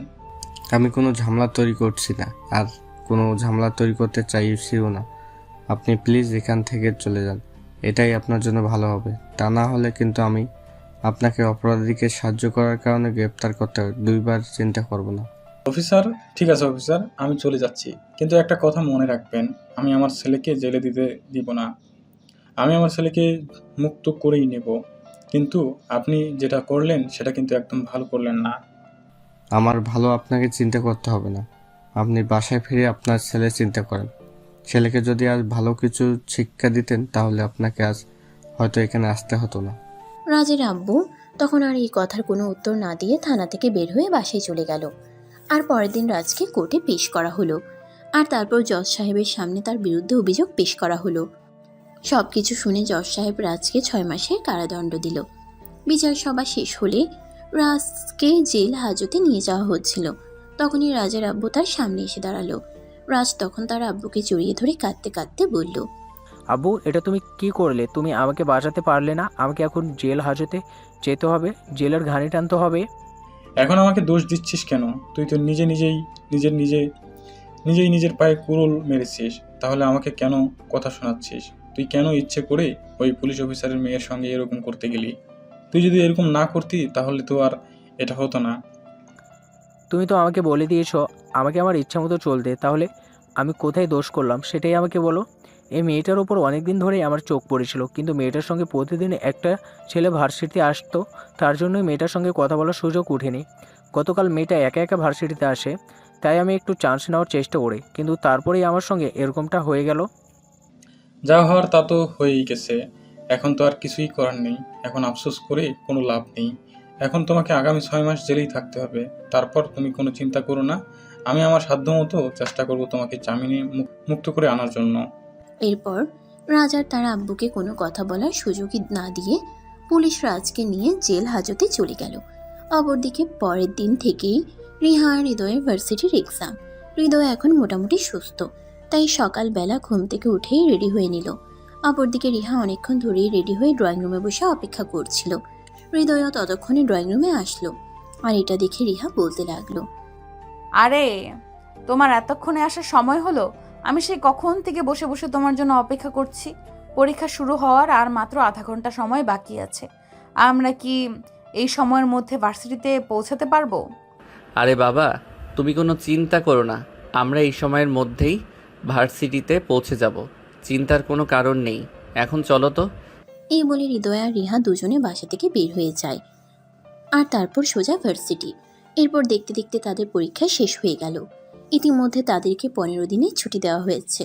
H: আমি কোনো ঝামেলা তৈরি করছি না, আর কোনো ঝামেলা তৈরি করতে চাইছিও না। আপনি প্লিজ এখান থেকে চলে যান, এটাই আপনার জন্য ভালো হবে। তা না হলে কিন্তু আমি আপনাকে অপরাধীকে সাহায্য করার কারণে গ্রেপ্তার করতে 2 বার চিন্তা করব না।
K: অফিসার, ঠিক আছে অফিসার, আমি চলে যাচ্ছি, কিন্তু একটা কথা মনে রাখবেন, আমি আমার ছেলেকে জেলে দিতে দিব না। আমি আমার ছেলেকে মুক্ত করেই নেব। কিন্তু আপনি যেটা করলেন সেটা কিন্তু একদম ভালো করলেন না।
H: আমার ভালো আপনাকে চিন্তা করতে হবে না, আপনি বাসায় ফিরে আপনার ছেলে চিন্তা করেন। ছেলেকে যদি আজ ভালো কিছু শিক্ষা দিতেন তাহলে আপনাকে আজ হয়তো এখানে আসতে হতো না।
C: রাজের আব্বু তখন আর এই কথার কোনো উত্তর না দিয়ে থানা থেকে বের হয়ে বাসায় চলে গেল। আর পরের দিন রাজকে কোর্টে পেশ করা হলো। আর তারপর জজ সাহেবের সামনে তার বিরুদ্ধে অভিযোগ পেশ করা হলো। সব কিছু শুনে জজ সাহেব রাজকে 6 মাসের কারাদণ্ড দিল। বিচার সভা শেষ হলে রাজকে জেল হাজতে নিয়ে যাওয়া হচ্ছিল। তখনই রাজের আব্বু তার সামনে এসে দাঁড়ালো। রাজ তখন তার আব্বুকে জড়িয়ে ধরে কাঁদতে কাঁদতে বলল,
I: আব্বু, এটা তুমি কি করলে? তুমি আমাকে বাঁচাতে পারলে না? আমাকে এখন জেল হাজতে যেতে হবে, জেলের ঘানি টানতে হবে।
K: এখন আমাকে দোষ দিচ্ছিস কেন? তুই তো নিজে নিজেই নিজের পায়ে কুড়ুল মেরেছিস, তাহলে আমাকে কেন কথা শোনাচ্ছিস? তুই কেন ইচ্ছে করে ওই পুলিশ অফিসারের মেয়ের সঙ্গে এরকম করতে গেলি? তুই যদি এরকম না করতি তাহলে তো আর এটা হতো না।
I: তুমি তো আমাকে বলে দিয়েছো আমাকে আমার ইচ্ছা মতো চলতে, তাহলে আমি কোথায় দোষ করলাম সেটাই আমাকে বলো। এই মেয়েটার ওপর অনেক দিন ধরেই আমার চোখ পড়েছিল, কিন্তু মেয়েটার সঙ্গে প্রতিদিন একটা ছেলে ভার্সিটিতে আসতো, তার জন্যই মেয়েটার সঙ্গে কথা বলার সুযোগ উঠেনি। গতকাল মেয়েটা একা একা ভার্সিটিতে আসে, তাই আমি একটু চান্স নেওয়ার চেষ্টা করি, কিন্তু তারপরেই আমার সঙ্গে এরকমটা হয়ে গেল।
K: যা হওয়ার তা তো হয়েই গেছে, এখন তো আর কিছুই করার নেই। এখন আফসোস করে কোনো লাভ নেই। এখন তোমাকে আগামী 6 মাস জেলেই থাকতে হবে। তারপর তুমি কোনো চিন্তা করো না, আমি আমার সাধ্যমতো চেষ্টা করব তোমাকে জামিনে মুক্ত করে আনার জন্য।
C: এরপর রাজার তার আব্বুকে কোনো কথা বলার সুযোগই না দিয়ে পুলিশ রাজকে নিয়ে জেল হাজতে চলে গেল। অপরদিকে পরের দিন থেকেই রিহা আর হৃদয়ের ভার্সিটির এক্সাম। হৃদয় এখন মোটামুটি সুস্থ, তাই সকালবেলা ঘুম থেকে উঠেই রেডি হয়ে নিল। অপরদিকে রিহা অনেকক্ষণ ধরেই রেডি হয়ে ড্রয়িং রুমে বসে অপেক্ষা করছিল। হৃদয়ও ততক্ষণে ড্রয়িং রুমে আসলো, আর এটা দেখে রিহা বলতে লাগলো,
A: আরে তোমার এতক্ষণে আসার সময় হলো? আমি সেই কখন থেকে বসে বসে তোমার জন্য অপেক্ষা করছি। পরীক্ষা শুরু হওয়ার আর মাত্র আধা ঘন্টা সময় বাকি আছে। আমরা কি এই সময়ের মধ্যে ভার্সিটিতে পৌঁছাতে পারবো?
B: আরে বাবা, তুমি কোনো চিন্তা করো না, আমরা এই সময়ের মধ্যেই ভার্সিটিতে পৌঁছে যাব। চিন্তার কোনো কারণ নেই। এখন চলো তো।
C: এই বলে হৃদয় আর রিহা দুজনে বাসা থেকে বের হয়ে যায়, আর তারপর সোজা ভার্সিটি। এরপর দেখতে দেখতে তাদের পরীক্ষা শেষ হয়ে গেল। ইতিমধ্যে তাদেরকে 15 দিনের ছুটি দেওয়া হয়েছে।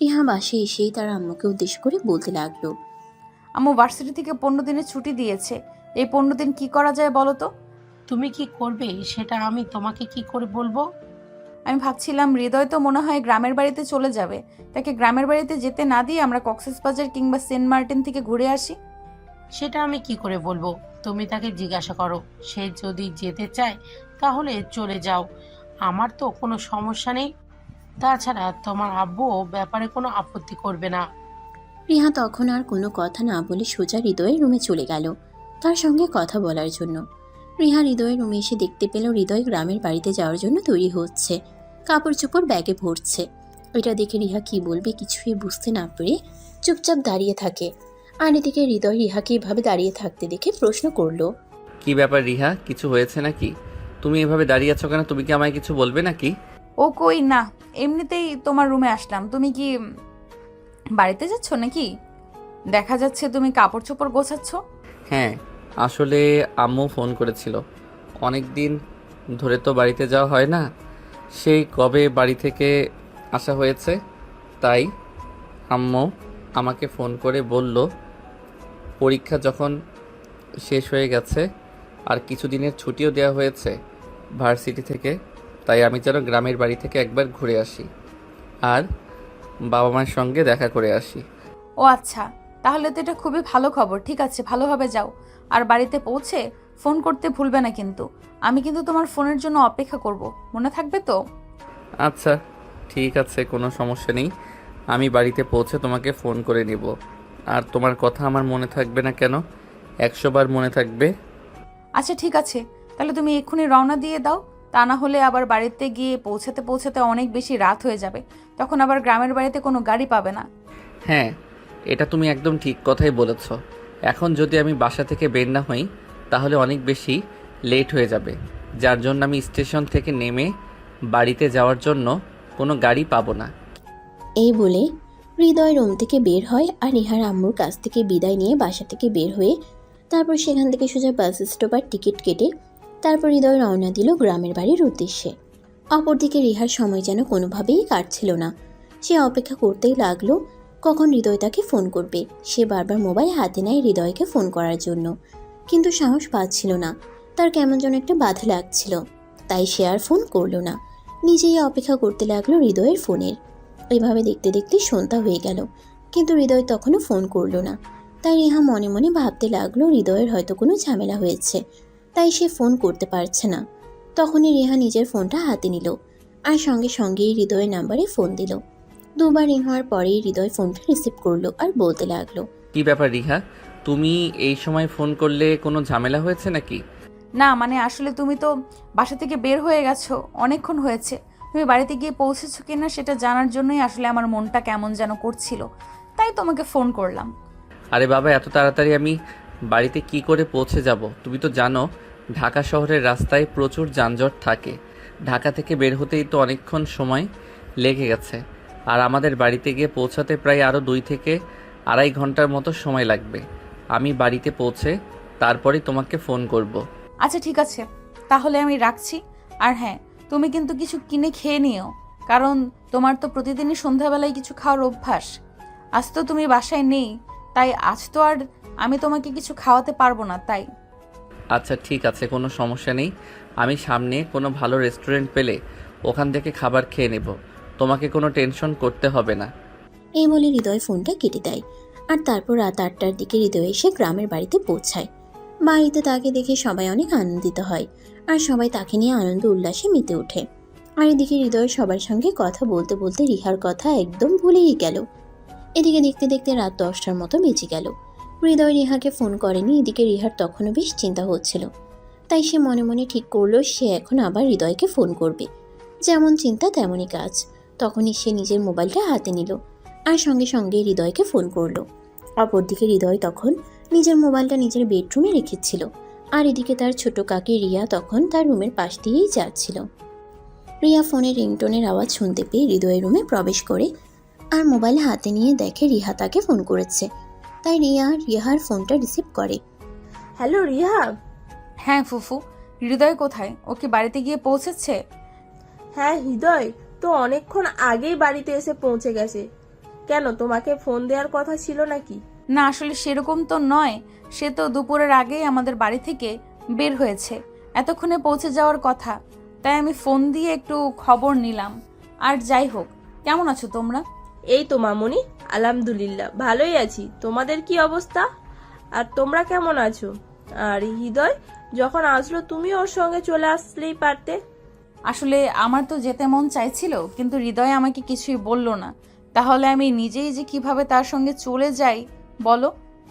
C: রিহা বাসে এসেই তার আম্মুকে উদ্দেশ্য করে বলতে লাগলো,
A: আম্মু ভার্সিটি থেকে 15 দিনের ছুটি দিয়েছে। এই 15 দিন কি করা যায় বলো তো?
G: তুমি কি করবে সেটা আমি তোমাকে কি করে বলবো?
A: আমি ভাবছিলাম হৃদয় তো মনে হয় গ্রামের বাড়িতে চলে যাবে, তাকে গ্রামের বাড়িতে যেতে না দিয়ে আমরা কক্সবাজার কিংবা সেন্ট মার্টিন থেকে ঘুরে আসি।
G: সেটা আমি কি করে বলবো? তুমি তাকে জিজ্ঞাসা করো, সে যদি যেতে চায় তাহলে চলে যাও, আমার তো কোনো সমস্যা নেই। তাছাড়া তোমার আব্বুও ব্যাপারে কোনো আপত্তি করবে না।
C: রিহা তখন আর কোনো কথা না বলে সোজা হৃদয়ের রুমে চলে গেল তার সঙ্গে কথা বলার জন্য। রিহা হৃদয়ের রুমে এসে দেখতে পেল হৃদয় গ্রামের বাড়িতে যাওয়ার জন্য তৈরি হচ্ছে, কাপড় চোপড় ব্যাগে ভরছে। এটা দেখে রিহা কি বলবে কিছুই বুঝতে না পেরে চুপচাপ দাঁড়িয়ে থাকে। আর এদিকে হৃদয় রিহাকে এভাবে দাঁড়িয়ে থাকতে দেখে প্রশ্ন করলো,
B: কি ব্যাপার রিহা, কিছু হয়েছে নাকি? তুমি এভাবে দাঁড়িয়ে আছো কেন? তুমি কি আমায় কিছু বলবে নাকি?
A: ও কই না, এমনিতেই তোমার রুমে আসলাম। তুমি কি বাড়িতে যাচ্ছ নাকি? দেখা যাচ্ছে তুমি কাপড় চোপড় গোছাচ্ছ।
B: হ্যাঁ, আসলে আম্মু ফোন করেছিল। অনেক দিন ধরে তো বাড়িতে যাওয়া হয় না, সেই কবে বাড়ি থেকে আসা হয়েছে, তাই আম্মু আমাকে ফোন করে বলল পরীক্ষা যখন শেষ হয়ে গেছে আর কিছুদিনের ছুটিও দেওয়া হয়েছে ভার্সিটি থেকে, তাই আমি যেন গ্রামের বাড়ি থেকে একবার ঘুরে আসি আর বাবা মায়ের সঙ্গে দেখা করে আসি।
A: ও আচ্ছা, তাহলে তো এটা খুবই ভালো খবর। ঠিক আছে, ভালোভাবে যাও। আর বাড়িতে পৌঁছে ফোন করতে ভুলবে না কিন্তু। আমি কিন্তু তোমার ফোনের জন্য অপেক্ষা করব, মনে থাকবে তো?
B: আচ্ছা ঠিক আছে, কোনো সমস্যা নেই। আমি বাড়িতে পৌঁছে তোমাকে ফোন করে নিব। আর তোমার কথা আমার মনে থাকবে না কেন? 100 বার মনে থাকবে।
A: আচ্ছা ঠিক আছে, তাহলে তুমি এক্ষুনি রওনা দিয়ে দাও। তা না হলে আবার বাড়িতে গিয়ে পৌঁছাতে পৌঁছাতে অনেক বেশি রাত হয়ে যাবে, তখন আবার গ্রামের বাড়িতে কোনো গাড়ি পাবে না।
B: হ্যাঁ, এটা তুমি একদম ঠিক কথাই বলেছ। এখন যদি আমি বাসা থেকে বের না হই তাহলে অনেক বেশি লেট হয়ে যাবে, যার জন্য আমি স্টেশন থেকে নেমে বাড়িতে যাওয়ার জন্য কোনো গাড়ি পাবো না।
C: এই বলে হৃদয় রুম থেকে বের হয় আর রিহার আম্মুর কাছ থেকে বিদায় নিয়ে বাসা থেকে বের হয়ে তারপর সেখান থেকে সোজা বাস স্টপার টিকিট কেটে তারপর হৃদয় রওনা দিল গ্রামের বাড়ির উদ্দেশ্যে। অপরদিকে রিহার সময় যেন কোনোভাবেই কাটছিল না। সে অপেক্ষা করতেই লাগলো কখন হৃদয় তাকে ফোন করবে। সে বারবার মোবাইল হাতে নেয় হৃদয়কে ফোন করার জন্য, কিন্তু সাহস পাচ্ছিল না। তার কেমন যেন একটা বাধা লাগছিল, তাই সে আর ফোন করলো না। নিজেই অপেক্ষা করতে লাগলো হৃদয়ের ফোনের। এভাবে দেখতে দেখতে সন্ধ্যা হয়ে গেল, কিন্তু হৃদয় তখনও ফোন করলো না। তাই রিহা মনে মনে ভাবতে লাগলো হৃদয়ের হয়তো কোনো ঝামেলা হয়েছে, তাই সে ফোন করতে পারছে না। তখনই রিহা নিজের ফোনটা হাতে নিল আর সঙ্গে সঙ্গেই হৃদয়ের নাম্বারে ফোন দিল। দুবার রিং হওয়ার পরেই হৃদয় ফোনটা রিসিভ করলো আর বলতে লাগলো,
B: কি ব্যাপার রিহা, তুমি এই সময় ফোন করলে? কোনো ঝামেলা হয়েছে নাকি?
A: না মানে আসলে তুমি তো বাসা থেকে বের হয়ে গেছো, অনেকক্ষণ হয়েছে। তুমি বাড়িতে গিয়ে পৌঁছেছো কিনা সেটা জানার জন্যই আসলে আমার মনটা কেমন যেন করছিল, তাই তোমাকে ফোন করলাম।
B: আরে বাবা, এত তাড়াতাড়ি আমি বাড়িতে কি করে পৌঁছে যাব? তুমি তো জানো ঢাকা শহরের রাস্তায় প্রচুর যানজট থাকে। ঢাকা থেকে বের হতেই তো অনেকক্ষণ সময় লেগে গেছে, আর আমাদের বাড়িতে গিয়ে পৌঁছাতে প্রায় আরও 2 থেকে আড়াই ঘন্টার মতো সময় লাগবে। আমি বাড়িতে পৌঁছে তারপরে তোমাকে ফোন করব।
A: আচ্ছা ঠিক আছে, তাহলে আমি রাখছি। আর হ্যাঁ, তুমি কিন্তু কিছু কিনে খেয়ে নিও, কারণ তোমার তো প্রতিদিনই সন্ধ্যাবেলায় কিছু খাওয়ার অভ্যাস। আজ তো তুমি বাসায় নেই, তাই আজ তো আর আমি তোমাকে কিছু খাওয়াতে পারবো না, তাই।
B: আচ্ছা ঠিক আছে, কোনো সমস্যা নেই। আমি সামনে কোনো ভালো রেস্টুরেন্ট পেলে ওখান থেকে খাবার খেয়ে নেব, তোমাকে কোনো টেনশন করতে হবে না।
C: এই বলে হৃদয় ফোনটা কেটে দেয়। আর তারপর রাত 8টার দিকে হৃদয় এসে গ্রামের বাড়িতে পৌঁছায়। বাড়িতে তাকে দেখে সবাই অনেক আনন্দিত হয়, আর সবাই তাকে নিয়ে আনন্দ উল্লাসে মেতে ওঠে। আর এদিকে হৃদয় সবার সঙ্গে কথা বলতে বলতে রিহার কথা একদম ভুলেই গেল। এদিকে দেখতে দেখতে রাত 10টার মতো বেজে গেল। হৃদয় রিহাকে ফোন করেনি। এদিকে রিহার তখনও বেশ চিন্তা হচ্ছিল, তাই সে মনে মনে ঠিক করলো সে এখন আবার হৃদয়কে ফোন করবে। যেমন চিন্তা তেমনই কাজ। তখনই সে নিজের মোবাইলটা হাতে নিল আর সঙ্গে সঙ্গে হৃদয়কে ফোন করলো। অপরদিকে হৃদয় তখন নিজের মোবাইলটা নিজের বেডরুমে রেখেছিল, আর এদিকে তার ছোট কাকি রিয়া তখন তার রুমের পাশ দিয়েই যাচ্ছিল। রিয়া ফোনের রিংটোনের আওয়াজ শুনতে পেয়ে হৃদয়ের রুমে প্রবেশ করে আর মোবাইল হাতে নিয়ে দেখে রিহা তাকে ফোন করেছে। তাই রিহার ফোনটা রিসিভ করে।
D: হ্যালো রিহা।
A: হ্যাঁ ফুফু, হৃদয় কোথায়? ও কি বাড়িতে গিয়ে পৌঁছেছে?
D: হ্যাঁ, হৃদয় তো অনেকক্ষণ আগেই বাড়িতে এসে পৌঁছে গেছে। কেন, তোমাকে ফোন দেওয়ার কথা ছিল নাকি?
A: না, আসলে সেরকম তো নয়। সে তো দুপুরের আগেই আমাদের বাড়ি থেকে বের হয়েছে, এতক্ষণে পৌঁছে যাওয়ার কথা। তাই আমি ফোন দিয়ে একটু খবর নিলাম। আর যাই হোক, কেমন আছো তোমরা?
D: এই তো মামুনি, আলহামদুলিল্লাহ ভালোই আছি। তোমাদের কি অবস্থা? আর তোমরা কেমন আছো? আর হৃদয় যখন আসলো তুমি ওর সঙ্গে চলে আসলেই পারতে।
A: আসলে আমার তো যেতে মন চাইছিল, কিন্তু হৃদয় আমাকে কিছুই বলল না। তাহলে আমি নিজেই যে কিভাবে তার সঙ্গে চলে যাই বলো?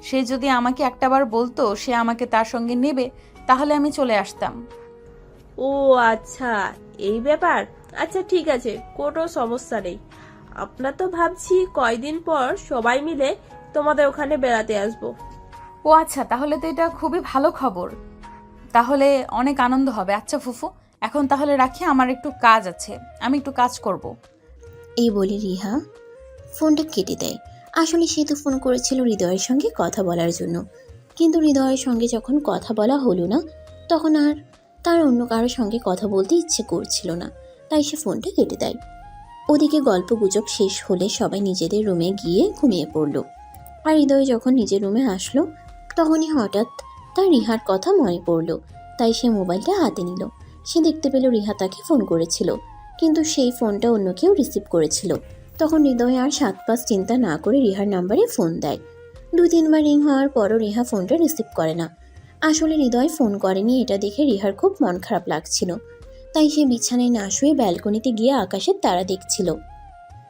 A: সে যদি আমাকে একটাবার বলতো সে আমাকে তার সঙ্গে নেবে, তাহলে আমি চলে আসতাম।
D: ও আচ্ছা, এই ব্যাপার। আচ্ছা ঠিক আছে, কোনো সমস্যা নেই। আমরা তো ভাবছি কয়দিন পর সবাই মিলে তোমাদের ওখানে বেড়াতে আসবো।
A: ও আচ্ছা, তাহলে তো এটা খুবই ভালো খবর। তাহলে অনেক আনন্দ হবে। আচ্ছা ফুফু, এখন তাহলে রাখি, আমার একটু কাজ আছে, আমি একটু কাজ করব।
C: এই বলে রিহা ফোনটা কেটে দেয়। আসলে সে তো ফোন করেছিল হৃদয়ের সঙ্গে কথা বলার জন্য, কিন্তু হৃদয়ের সঙ্গে যখন কথা বলা হলো না, তখন আর তার অন্য কারোর সঙ্গে কথা বলতে ইচ্ছে করছিল না, তাই সে ফোনটা কেটে দেয়। ওদিকে গল্প গুজব শেষ হলে সবাই নিজেদের রুমে গিয়ে ঘুমিয়ে পড়ল। আর হৃদয় যখন নিজের রুমে আসলো, তখনই হঠাৎ তার রিহার কথা মনে পড়ল। তাই সে মোবাইলটা হাতে নিল। সে দেখতে পেল রিহা তাকে ফোন করেছিল, কিন্তু সেই ফোনটা অন্য কেউ রিসিভ করেছিল। তখন হৃদয় আর 7-5 চিন্তা না করে রিহার নাম্বারে ফোন দেয়। 2-3 বার রিং হওয়ার পরও রিহা ফোনটা রিসিভ করে না। আসলে হৃদয় ফোন করেনি এটা দেখে রিহার খুব মন খারাপ লাগছিল, তাই সে বিছানায় না শুয়ে ব্যালকনিতে গিয়ে আকাশের তারা দেখছিল।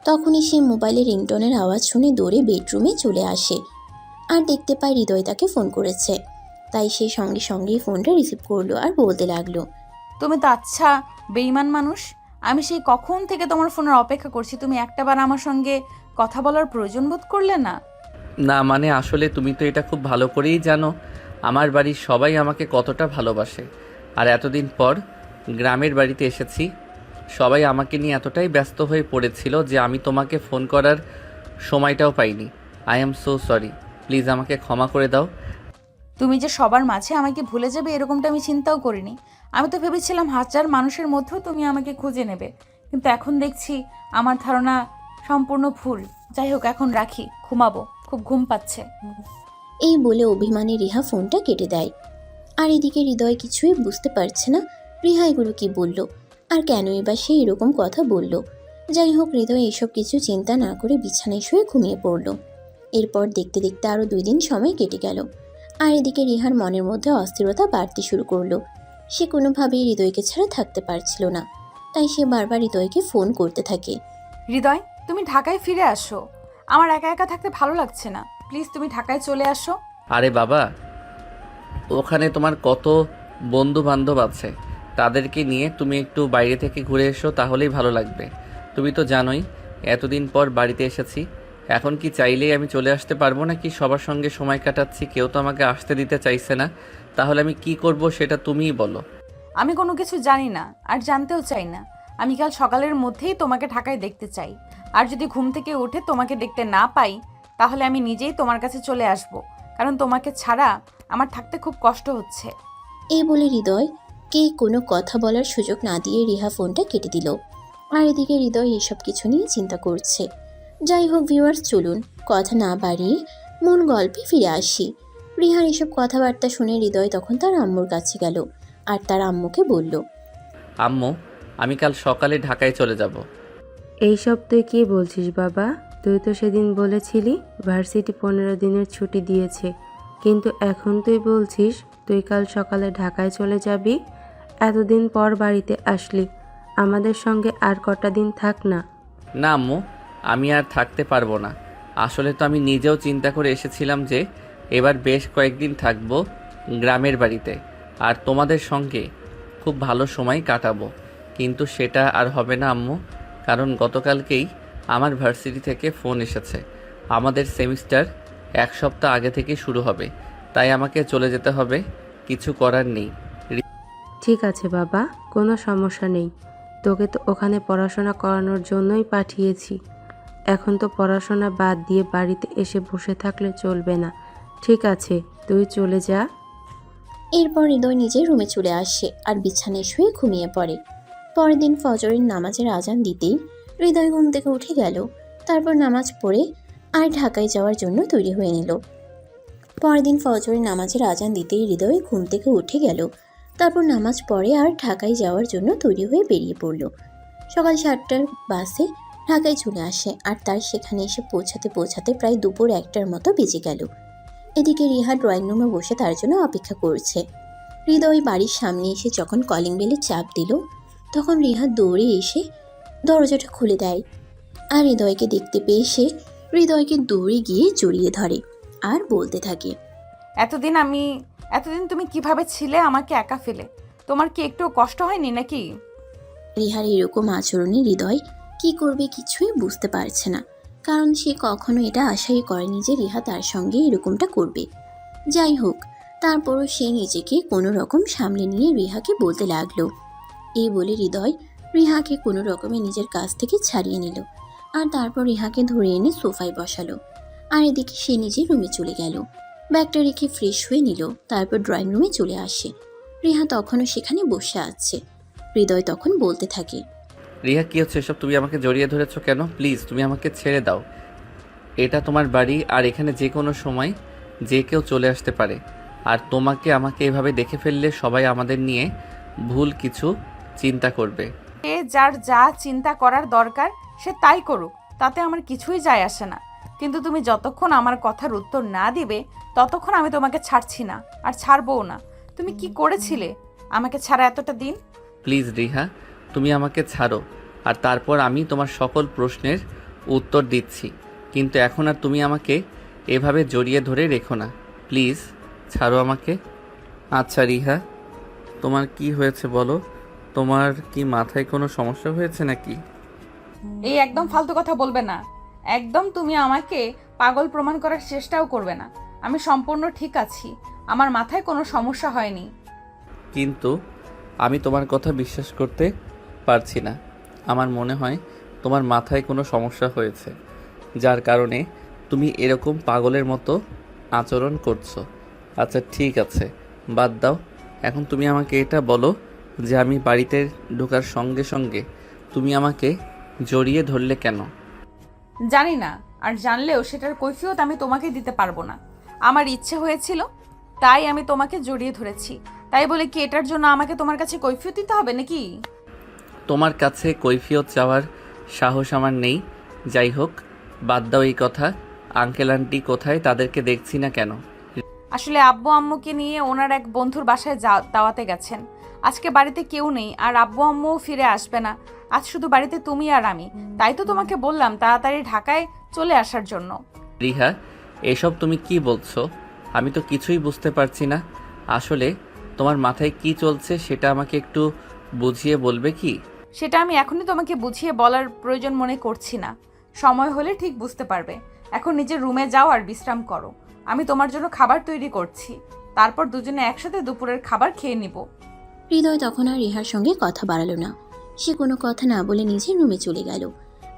C: তখনই সে মোবাইলে রিংটোনের আওয়াজ শুনে দৌড়ে বেডরুমে চলে আসে আর দেখতে পায় হৃদয় তাকে ফোন করেছে। তাই সে সঙ্গে সঙ্গেই ফোনটা রিসিভ করলো আর বলতে লাগলো,
A: তুমি তো আচ্ছা বেঈমান মানুষ। আমি সেই কখন থেকে তোমার ফোনের অপেক্ষা করছি, তুমি একটাবার আমার সঙ্গে কথা বলার প্রয়োজন বোধ করলে না?
B: না মানে আসলে তুমি তো এটা খুব ভালো করেই জানো আমার বাড়ির সবাই আমাকে কতটা ভালোবাসে। আর এতদিন পর গ্রামের বাড়িতে এসেছি, সবাই আমাকে নিয়ে এতটাই ব্যস্ত হয়ে পড়েছিল যে আমি তোমাকে ফোন করার সময়টাও পাইনি। I am so sorry, please আমাকে ক্ষমা করে দাও।
A: তুমি যে সবার মাঝে আমাকে ভুলে যাবে এরকমটা আমি চিন্তাও করিনি। আমি তো ভেবেছিলাম 1000 মানুষের মধ্যেও তুমি আমাকে খুঁজে নেবে, কিন্তু এখন দেখছি আমার ধারণা সম্পূর্ণ ভুল। যাই হোক, এখন রাখি, ঘুমাবো, খুব ঘুম পাচ্ছে।
C: এই বলে অভিমানী রিহা ফোনটা কেটে দেয়। আর এদিকে হৃদয় কিছুই বুঝতে পারছে না রিহা এগুলো কি বলল, আর কেনই বা সে এরকম কথা বলল। যাই হোক, হৃদয় এসব কিছু চিন্তা না করে বিছানায় শুয়ে ঘুমিয়ে পড়ল। এরপর দেখতে দেখতে আরও 2 দিন সময় কেটে গেল। আর এদিকে রিহার মনের মধ্যে অস্থিরতা বাড়তে শুরু করলো। সে কোনোভাবেই হৃদয়কে ছাড়া থাকতে পারছিল না, তাই সে বারবার হৃদয়কে ফোন করতে থাকে।
A: হৃদয়, তুমি ঢাকায় ফিরে আসো, আমার একা একা থাকতে ভালো লাগছে না, প্লিজ তুমি ঢাকায় চলে আসো।
B: আরে বাবা, ওখানে তোমার কত বন্ধু বান্ধব আছে, তাদেরকে নিয়ে তুমি একটু বাইরে থেকে ঘুরে এসো, তাহলেই ভালো লাগবে। তুমি তো জানোই এতদিন পর বাড়িতে এসেছি। এখন কি চাইলেই আমি চলে আসতে পারবো নাকি? সবার সঙ্গে সময় কাটাচ্ছি, কেউ তো আমাকে আসতে দিতে চাইছে না। তাহলে আমি কি করব সেটা তুমিই বলো।
A: আমি কোনো কিছু জানি না আর জানতেও চাই না। আমি কাল সকালের মধ্যেই তোমাকে ঢাকায় দেখতে চাই। আর যদি ঘুম থেকে উঠে তোমাকে দেখতে না পাই, তাহলে আমি নিজেই তোমার কাছে চলে আসব, কারণ তোমাকে ছাড়া আমার থাকতে খুব কষ্ট হচ্ছে।
C: এই বলে হৃদয়কে কোনো কথা বলার সুযোগ না দিয়ে রিহা ফোনটা কেটে দিল। আর এদিকে হৃদয় এসব কিছু নিয়ে চিন্তা করছে। যাই হোক ভিউয়ার্স, চলুন কথা না বাড়িয়ে মূল গল্পে ফিরে আসি। রিহার এসব কথাবার্তা শুনে হৃদয় তখন তার আম্মুর কাছে গেল আর তার আম্মুকে বলল,
B: আম্মু, আমি কাল সকালে ঢাকায় চলে যাব।
L: এইসব তুই কি বলছিস বাবা? তুই তো সেদিন বলেছিলি ভার্সিটি 15 দিনের ছুটি দিয়েছে, কিন্তু এখন তুই বলছিস তুই কাল সকালে ঢাকায় চলে যাবি। এতদিন পর বাড়িতে আসলি, আমাদের সঙ্গে আর কটা দিন থাক না।
B: না আম্মু, আমি আর থাকতে পারবো না। আসলে তো আমি নিজেও চিন্তা করে এসেছিলাম যে এবার বেশ কয়েকদিন থাকবো গ্রামের বাড়িতে আর তোমাদের সঙ্গে খুব ভালো সময় কাটাবো, কিন্তু সেটা আর হবে না আম্মু। কারণ গতকালকেই আমার ভার্সিটি থেকে ফোন এসেছে, আমাদের সেমিস্টার 1 সপ্তাহ আগে থেকে শুরু হবে, তাই আমাকে চলে যেতে হবে। কিছু করার নেই।
L: ঠিক আছে বাবা, কোনো সমস্যা নেই। তোকে তো ওখানে পড়াশোনা করানোর জন্যই পাঠিয়েছি। এখন তো পড়াশোনা বাদ দিয়ে বাড়িতে এসে বসে থাকলে চলবে না। ঠিক আছে, তুই চলে যা।
C: এরপর হৃদয় নিজের রুমে চলে আসে আর বিছানায় শুয়ে ঘুমিয়ে পড়ে। পরের দিন ফজরের নামাজের আজান দিতেই হৃদয় ঘুম থেকে উঠে গেল। তারপর নামাজ পড়ে আর ঢাকায় যাওয়ার জন্য তৈরি হয়ে নিল। পরের দিন ফজরের নামাজের আজান দিতেই হৃদয় ঘুম থেকে উঠে গেল। তারপর নামাজ পড়ে আর ঢাকায় যাওয়ার জন্য তৈরি হয়ে বেরিয়ে পড়ল। সকাল 7টার বাসে ঢাকায় চলে আসে আর তার সেখানে এসে পৌঁছাতে পৌঁছাতে প্রায় দুপুর 1টার মতো বেজে গেল। এদিকে রিহা ড্রয়িং রুমে বসে তার জন্য অপেক্ষা করছে। হৃদয় বাড়ির সামনে এসে যখন কলিং বেলে চাপ দিল, তখন রিহা দৌড়ে এসে দরজাটা খুলে দেয়। আর হৃদয়কে দেখতে পেয়ে সে হৃদয়কে দৌড়ে গিয়ে জড়িয়ে ধরে আর বলতে থাকে,
A: এতদিন তুমি কিভাবে ছিলে আমাকে একা ফেলে? তোমার কি একটু কষ্ট হয়নি নাকি?
C: রিহার এরকম আচরণে হৃদয় কি করবে কিছুই বুঝতে পারছে না, কারণ সে কখনো এটা আশাই করেনি যে রিহা তার সঙ্গে এরকমটা করবে। যাই হোক, তারপরও সে নিজেকে কোনো রকম সামলে নিয়ে রিহাকে বলতে লাগলো। এই বলে হৃদয় রিহাকে কোনো রকমে নিজের কাছ থেকে ছাড়িয়ে নিল আর তারপর রিহাকে ধরে এনে সোফায় বসালো। আর এদিকে সে নিজের রুমে চলে গেল। ব্যাগটা রেখে ফ্রেশ হয়ে নিল, তারপর ড্রয়িং রুমে চলে আসে। রিহা তখনও সেখানে বসে আছে। হৃদয় তখন বলতে থাকে,
B: রিহা, কি হচ্ছে এসব? তুমি আমাকে জড়িয়ে ধরেছো কেন? প্লিজ তুমি আমাকে ছেড়ে দাও। এটা তোমার বাড়ি আর এখানে যে কোনো সময় যে কেউ চলে আসতে পারে। আর তোমাকে আমাকে এভাবে দেখে ফেললে সবাই আমাদের নিয়ে ভুল কিছু চিন্তা করবে।
A: যার যা চিন্তা করার দরকার সে তাই করুক, তাতে আমার কিছুই যায় আসে না। কিন্তু তুমি যতক্ষণ আমার কথার উত্তর না দিবে ততক্ষণ আমি তোমাকে ছাড়ছি না আর ছাড়বও না। তুমি কি করেছিলে আমাকে ছাড়া এতটা দিন?
B: প্লিজ রিহা, তুমি আমাকে ছাড়ো, আর তারপর আমি তোমার সকল প্রশ্নের উত্তর দিচ্ছি। কিন্তু এখন আর তুমি আমাকে এভাবে জড়িয়ে ধরে রেখো না। প্লিজ ছাড়ো আমাকে। আচ্ছা রিহা, তোমার কি হয়েছে বলো? তোমার কি মাথায় কোনো সমস্যা হয়েছে নাকি?
A: এই একদম ফালতু কথা বলবে না। একদম তুমি আমাকে পাগল প্রমাণ করার চেষ্টাও করবে না। আমি সম্পূর্ণ ঠিক আছি, আমার মাথায় কোনো সমস্যা হয়নি।
B: কিন্তু আমি তোমার কথা বিশ্বাস করতে পারছি না। আমার মনে হয় তোমার মাথায় কোনো সমস্যা হয়েছে, যার কারণে তুমি এরকম পাগলের মতো আচরণ করছো। আচ্ছা ঠিক আছে, বাদ দাও। এখন তুমি আমাকে এটা বলো যে আমি বাড়িতে ঢোকার সঙ্গে সঙ্গে তুমি আমাকে জড়িয়ে ধরলে কেন?
A: জানি না, আর জানলেও সেটার কৈফিয়ত আমি তোমাকে দিতে পারবো না। আমার ইচ্ছে হয়েছিল তাই আমি তোমাকে জড়িয়ে ধরেছি। তাই বলে কি এটার জন্য আমাকে তোমার কাছে কৈফিয়ত দিতে হবে নাকি?
B: তোমার কাছে কৈফিয়ত চাওয়ার সাহস আমার নেই। যাই হোক, বাদ দাও এই কথা। আঙ্কেল আন্টি কোথায়? তাদেরকে দেখছি না কেন?
A: আসলে আব্বু আম্মুকে নিয়ে ওনার এক বন্ধুর বাসায় দাওয়াতে গেছেন। আজকে বাড়িতে কেউ নেই আর আব্বু আম্মুও ফিরে আসবে না। আজ শুধু বাড়িতে তুমি আর আমি। তাই তো তোমাকে বললাম তাড়াতাড়ি ঢাকায় চলে আসার জন্য।
B: রিহা, এসব তুমি কি বলছো? আমি তো কিছুই বুঝতে পারছি না। আসলে তোমার মাথায় কি চলছে সেটা আমাকে একটু বুঝিয়ে বলবে কি?
A: সেটা আমি এখনই তোমাকে বুঝিয়ে বলার প্রয়োজন মনে করছি না। সময় হলে ঠিক বুঝতে পারবে। এখন নিজের রুমে যাও আর বিশ্রাম করো। আমি তোমার জন্য খাবার তৈরি করছি। তারপর দুজনে একসাথে দুপুরের খাবার খেয়ে নিব।
C: হৃদয় তখন আর রিহার সঙ্গে কথা বাড়ালো না। সে কোনো কথা না বলে নিজের রুমে চলে গেল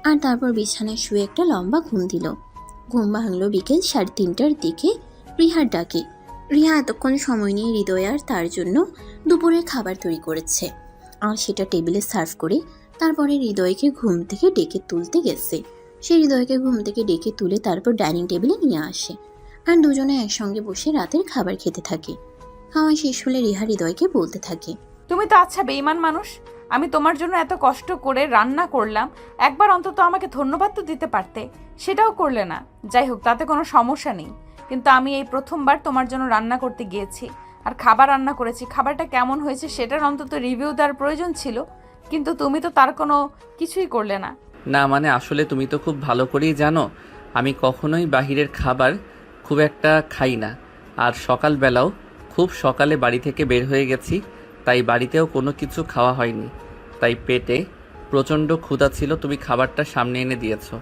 C: আর তারপর বিছানায় শুয়ে একটা লম্বা ঘুম দিল। ঘুম ভাঙল বিকেল 3:30টার দিকে রিহার ডাকে। রিহা এতক্ষণ সময় নিয়ে হৃদয় আর তার জন্য দুপুরের খাবার তৈরি করেছে আর সেটা টেবিলে সার্ভ করে তারপরে হৃদয়কে ঘুম থেকে ডেকে তুলতে গেছে। সে হৃদয়কে ঘুম থেকে ডেকে তুলে তারপর ডাইনিং টেবিলে নিয়ে আসে আর দুজনে একসঙ্গে বসে রাতের খাবার খেতে থাকে। খাওয়া শেষ হলে রিহা হৃদয়কে বলতে থাকে,
A: তুমি তো আচ্ছা বেঈমান মানুষ। আমি তোমার জন্য এত কষ্ট করে রান্না করলাম, একবার অন্তত আমাকে ধন্যবাদ তো দিতে পারতে। সেটাও করলে না। যাই হোক, তাতে কোনো সমস্যা নেই। কিন্তু আমি এই প্রথমবার তোমার জন্য রান্না করতে গিয়েছি আর খাবার রান্না করেছি। খাবারটা কেমন হয়েছে সেটার অন্তত রিভিউ দেওয়ার প্রয়োজন ছিল, কিন্তু তুমি তো তার কোনো কিছুই করলে না।
B: না মানে আসলে তুমি তো খুব ভালো করেই জানো আমি কখনোই বাহিরের খাবার খুব একটা খাই না। আর সকালবেলাও খুব সকালে বাড়ি থেকে বের হয়ে গেছি, তাই বাড়িতেও কোনো কিছু খাওয়া হয়নি। তাই পেটে প্রচণ্ড ক্ষুধা ছিল, তুমি খাবারটা সামনে এনে দিয়েছো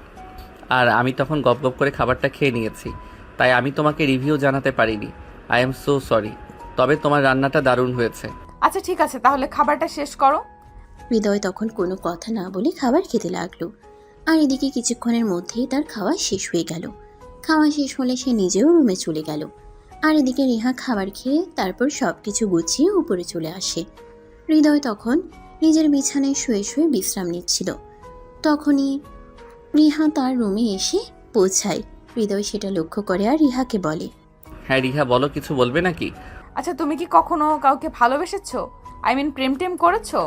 B: আর আমি তখন গপ গপ করে খাবারটা খেয়ে নিয়েছি। তাই আমি তোমাকে রিভিউ জানাতে পারিনি। I am so sorry. তবে তোমার রান্নাটা দারুণ হয়েছে।
A: আচ্ছা ঠিক আছে, তাহলে খাবারটা শেষ করো।
C: হৃদয় তখন কোনো কথা না বলে খাবার খেতে লাগলো আর এদিকে কিছুক্ষণের মধ্যেই তার খাওয়া শেষ হয়ে গেল। খাওয়া শেষ হলে সে নিজেও রুমে চলে গেল আর এদিকে রিহা খাবার খেয়ে তারপর সবকিছু গুছিয়ে উপরে চলে আসে। হৃদয় তখন নিজের বিছানায় শুয়ে শুয়ে বিশ্রাম নিচ্ছিল। তখনই রিহা তার রুমে এসে পৌঁছায়। হৃদয় সেটা লক্ষ্য করে আর রিহাকে বলে,
B: হ্যাঁ রিহা বলো, কিছু বলবে নাকি?
A: আচ্ছা, তুমি কি কখনো কাউকে ভালোবেসেছো? আই মিন প্রেম টেম করেছো?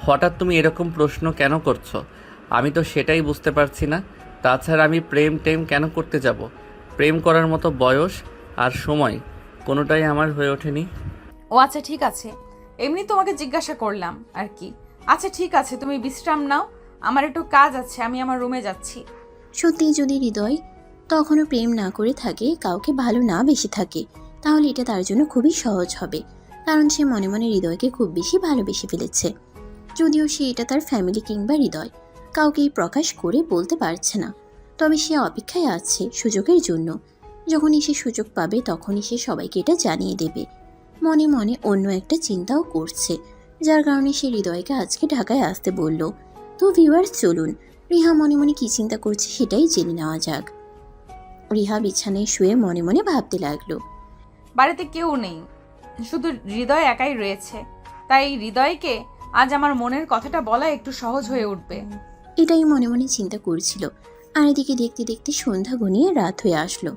B: হঠাৎ তুমি এরকম প্রশ্ন কেন করছো? আমি তো সেটাই বুঝতে পারছি না। তাছাড়া আমি প্রেম টেম কেন করতে যাব? প্রেম করার মতো বয়স আর সময় কোনোটাই আমার হয়ে ওঠেনি।
A: ও আচ্ছা ঠিক আছে, এমনি তোমাকে জিজ্ঞাসা করলাম আর কি। আচ্ছা ঠিক আছে, তুমি বিশ্রাম নাও, আমার একটু কাজ আছে, আমি আমার রুমে যাচ্ছি।
C: সত্যি যদি হৃদয় তখনও প্রেম না করে থাকে, কাউকে ভালো না বেশি থাকে, তাহলে এটা তার জন্য খুবই সহজ হবে, কারণ সে মনে মনে হৃদয়কে খুব বেশি ভালোবেসে ফেলেছে। যদিও সে এটা তার ফ্যামিলি কিংবা হৃদয় কাউকেই প্রকাশ করে বলতে পারছে না, তবে সে অপেক্ষায় আছে সুযোগের জন্য। যখনই সে সুযোগ পাবে তখনই সে সবাইকে এটা জানিয়ে দেবে। মনে মনে অন্য একটা চিন্তাও করছে, যার কারণে সে হৃদয়কে আজকে ঢাকায় আসতে বলল। তো ভিউয়ার্স, চলুন রিহা মনে মনে কি চিন্তা করছে সেটাই জেনে নেওয়া যাক। রিহা বিছানায় শুয়ে মনে মনে ভাবতে লাগলো,
A: বাড়িতে কেউ নেই, শুধু হৃদয় একাই রয়েছে। তাই হৃদয়কে আজ আমার মনের কথাটা বলা একটু সহজ হয়ে উঠবে।
C: এটাই মনে মনে চিন্তা করছিল। আর এদিকে দেখতে দেখতে সন্ধ্যা ঘনিয়ে রাত হয়ে আসলো।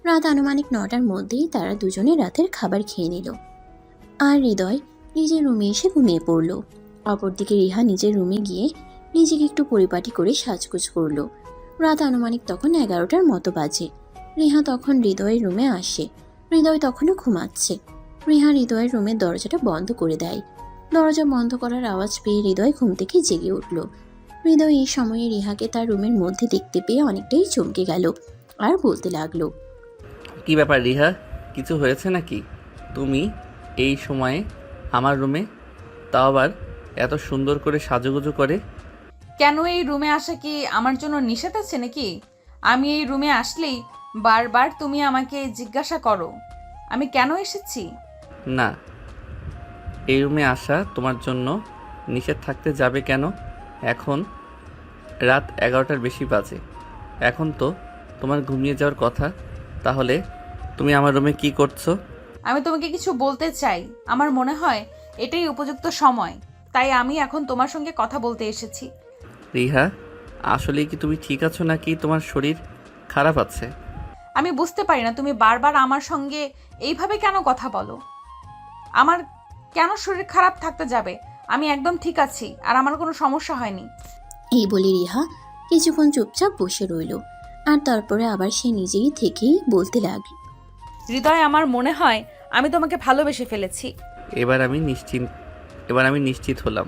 C: রাত আনুমানিক 9টার মধ্যেই তারা দুজনে রাতের খাবার খেয়ে নিল আর হৃদয় নিজের রুমে এসে ঘুমিয়ে পড়ল। অপরদিকে রিহা নিজের রুমে গিয়ে নিজেকে একটু পরিপাটি করে সাজগোজ করলো। রাত আনুমানিক তখন 11টার মতো বাজে। রিহা তখন হৃদয়ের রুমে আসে। হৃদয় তখনও ঘুমাচ্ছে। রিহা হৃদয়ের রুমের দরজাটা বন্ধ করে দেয়। দরজা বন্ধ করার আওয়াজ পেয়ে হৃদয় ঘুম থেকে জেগে উঠল। হৃদয় এই সময়ে রিহাকে তার রুমের মধ্যে দেখতে পেয়ে অনেকটাই চমকে গেল আর বলতে লাগলো,
B: কি ব্যাপার রিহা, কিছু হয়েছে নাকি? তুমি এই সময়ে আমার রুমে, তাও আবার এত সুন্দর করে সাজুগুজু করে?
A: কেন এই রুমে আসা কি আমার জন্য নিষেধ আছে নাকি? আমি এই রুমে আসলেই বারবার তুমি আমাকে জিজ্ঞাসা করো আমি কেন এসেছি।
B: না, এই রুমে আসা তোমার জন্য নিষেধ থাকতে যাবে কেন? এখন রাত 11টার বেশি বাজে, এখন তো তোমার ঘুমিয়ে যাওয়ার কথা। তাহলে তুমি আমার রুমে কি করছো?
A: আমি তোমাকে কিছু বলতে চাই, আমার মনে হয় এটাই উপযুক্ত সময়, তাই আমি এখন তোমার সঙ্গে কথা বলতে এসেছি।
B: রিহা, আসলে কি তুমি ঠিক আছো নাকি তোমার শরীর খারাপ আছে?
A: আমি বুঝতে পারি না তুমি বারবার আমার সঙ্গে এইভাবে কেন কথা বলো। আমার কেন শরীর খারাপ থাকতে যাবে? আমি একদম ঠিক আছি আর আমার কোনো সমস্যা হয়নি।
C: এই বলে রিহা কিছুক্ষণ চুপচাপ বসে রইল আর তারপরে আবার সে নিজেই থেকেই বলতে লাগল,
A: হৃদয়, আমার মনে হয় আমি তোমাকে ভালোবেসে ফেলেছি।
B: এবার আমি নিশ্চিত হলাম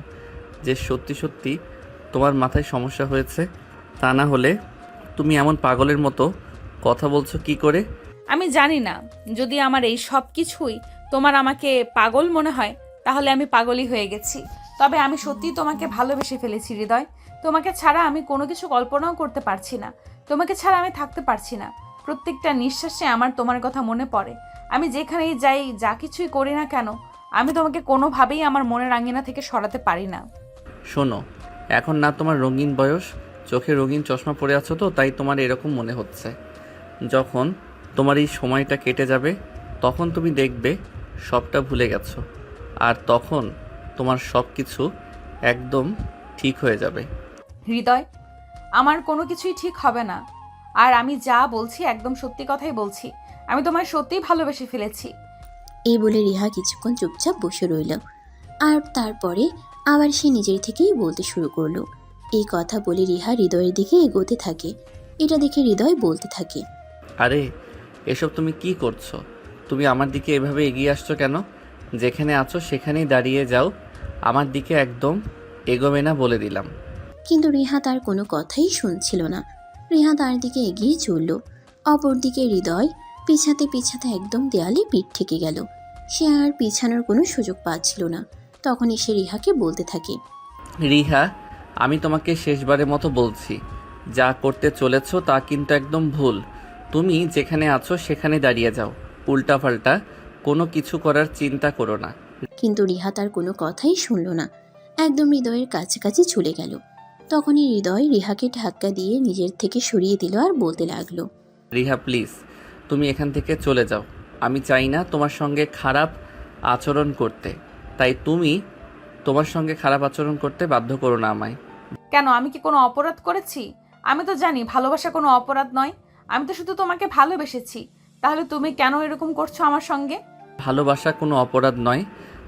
B: যে সত্যি সত্যি তোমার মাথায় সমস্যা হয়েছে। তা না হলে তুমি এমন পাগলের মতো কথা বলছো কি করে?
A: আমি জানি না, যদি আমার এই সব কিছুই তোমার আমাকে পাগল মনে হয় তাহলে আমি পাগলই হয়ে গেছি। তবে আমি সত্যিই তোমাকে ভালোবেসে ফেলেছি হৃদয়। তোমাকে ছাড়া আমি কোনো কিছু কল্পনাও করতে পারছি না। তোমাকে ছাড়া আমি থাকতে পারছি না। প্রত্যেকটা নিঃশ্বাসে আমার তোমার কথা মনে পড়ে। আমি যেখানেই যাই, যা কিছুই করি না কেন, আমি তোমাকে কোনোভাবেই আমার মনের আঙিনা থেকে সরাতে পারি না।
B: শোনো, এখন না তোমার রঙিন বয়স, চোখে রঙিন চশমা পরে আছো তো তাই তোমার এরকম মনে হচ্ছে। যখন তোমার এই সময়টা কেটে যাবে তখন তুমি দেখবে সবটা ভুলে গেছো, আর তখন তোমার সব কিছু একদম ঠিক হয়ে যাবে।
A: হৃদয়, আমার কোনো কিছুই ঠিক হবে না। আর আমি যা বলছি একদম সত্যি কথাই বলছি। আমি তোমায় সত্যিই ভালোবেসে ফেলেছি।
C: এই বলে রিহা কিছুক্ষণ চুপচাপ বসে রইল। আর তারপরে আবার সে নিজের থেকেই বলতে শুরু করলো। এই কথা বলে রিহা হৃদয়ের দিকে এগোতে থাকে। এটা দেখে হৃদয় বলতে থাকে,
B: আরে এসব তুমি কি করছো? তুমি আমার দিকে এভাবে এগিয়ে আসছো কেন? যেখানে আছো সেখানেই দাঁড়িয়ে যাও, আমার দিকে একদম এগোবে না বলে দিলাম।
C: কিন্তু রিহা তার কোনো কথাই শুনছিল না। রিহা তার দিকে এগিয়ে চলল। অপরদিকে হৃদয় পিছাতে পিছাতে একদম দেয়ালে পিঠ ঠেকে গেল। সে আর পিছানোর কোনো সুযোগ পাচ্ছিল না। তখনই সে রিহাকে বলতে থাকে,
B: রিহা, আমি তোমাকে শেষবারের মতো বলছি, যা করতে চলেছো তা কিন্তু একদম ভুল। তুমি যেখানে আছো সেখানে দাঁড়িয়ে যাও, উল্টাপাল্টা কোনো কিছু করার চিন্তা করো না।
C: কিন্তু রিহা তার কোনো কথাই শুনল না। একদম হৃদয়ের কাছাকাছি চলে গেল। তখনই হৃদয় রিহাকে ধাক্কা দিয়ে নিজের থেকে সরিয়ে দিল আর বলতে লাগলো,
B: রিহা প্লিজ, তুমি এখান থেকে চলে যাও। আমি চাই না তোমার সঙ্গে খারাপ আচরণ করতে, তাই তুমি তোমার সঙ্গে খারাপ আচরণ করতে বাধ্য করো না আমায়।
A: কেন, আমি কি কোনো অপরাধ করেছি? আমি তো জানি ভালোবাসা কোনো অপরাধ নয়। আমি তো শুধু তোমাকে ভালোবেসেছি। তাহলে তুমি কেন এরকম করছো আমার সঙ্গে?
B: ভালোবাসা কোনো অপরাধ নয়,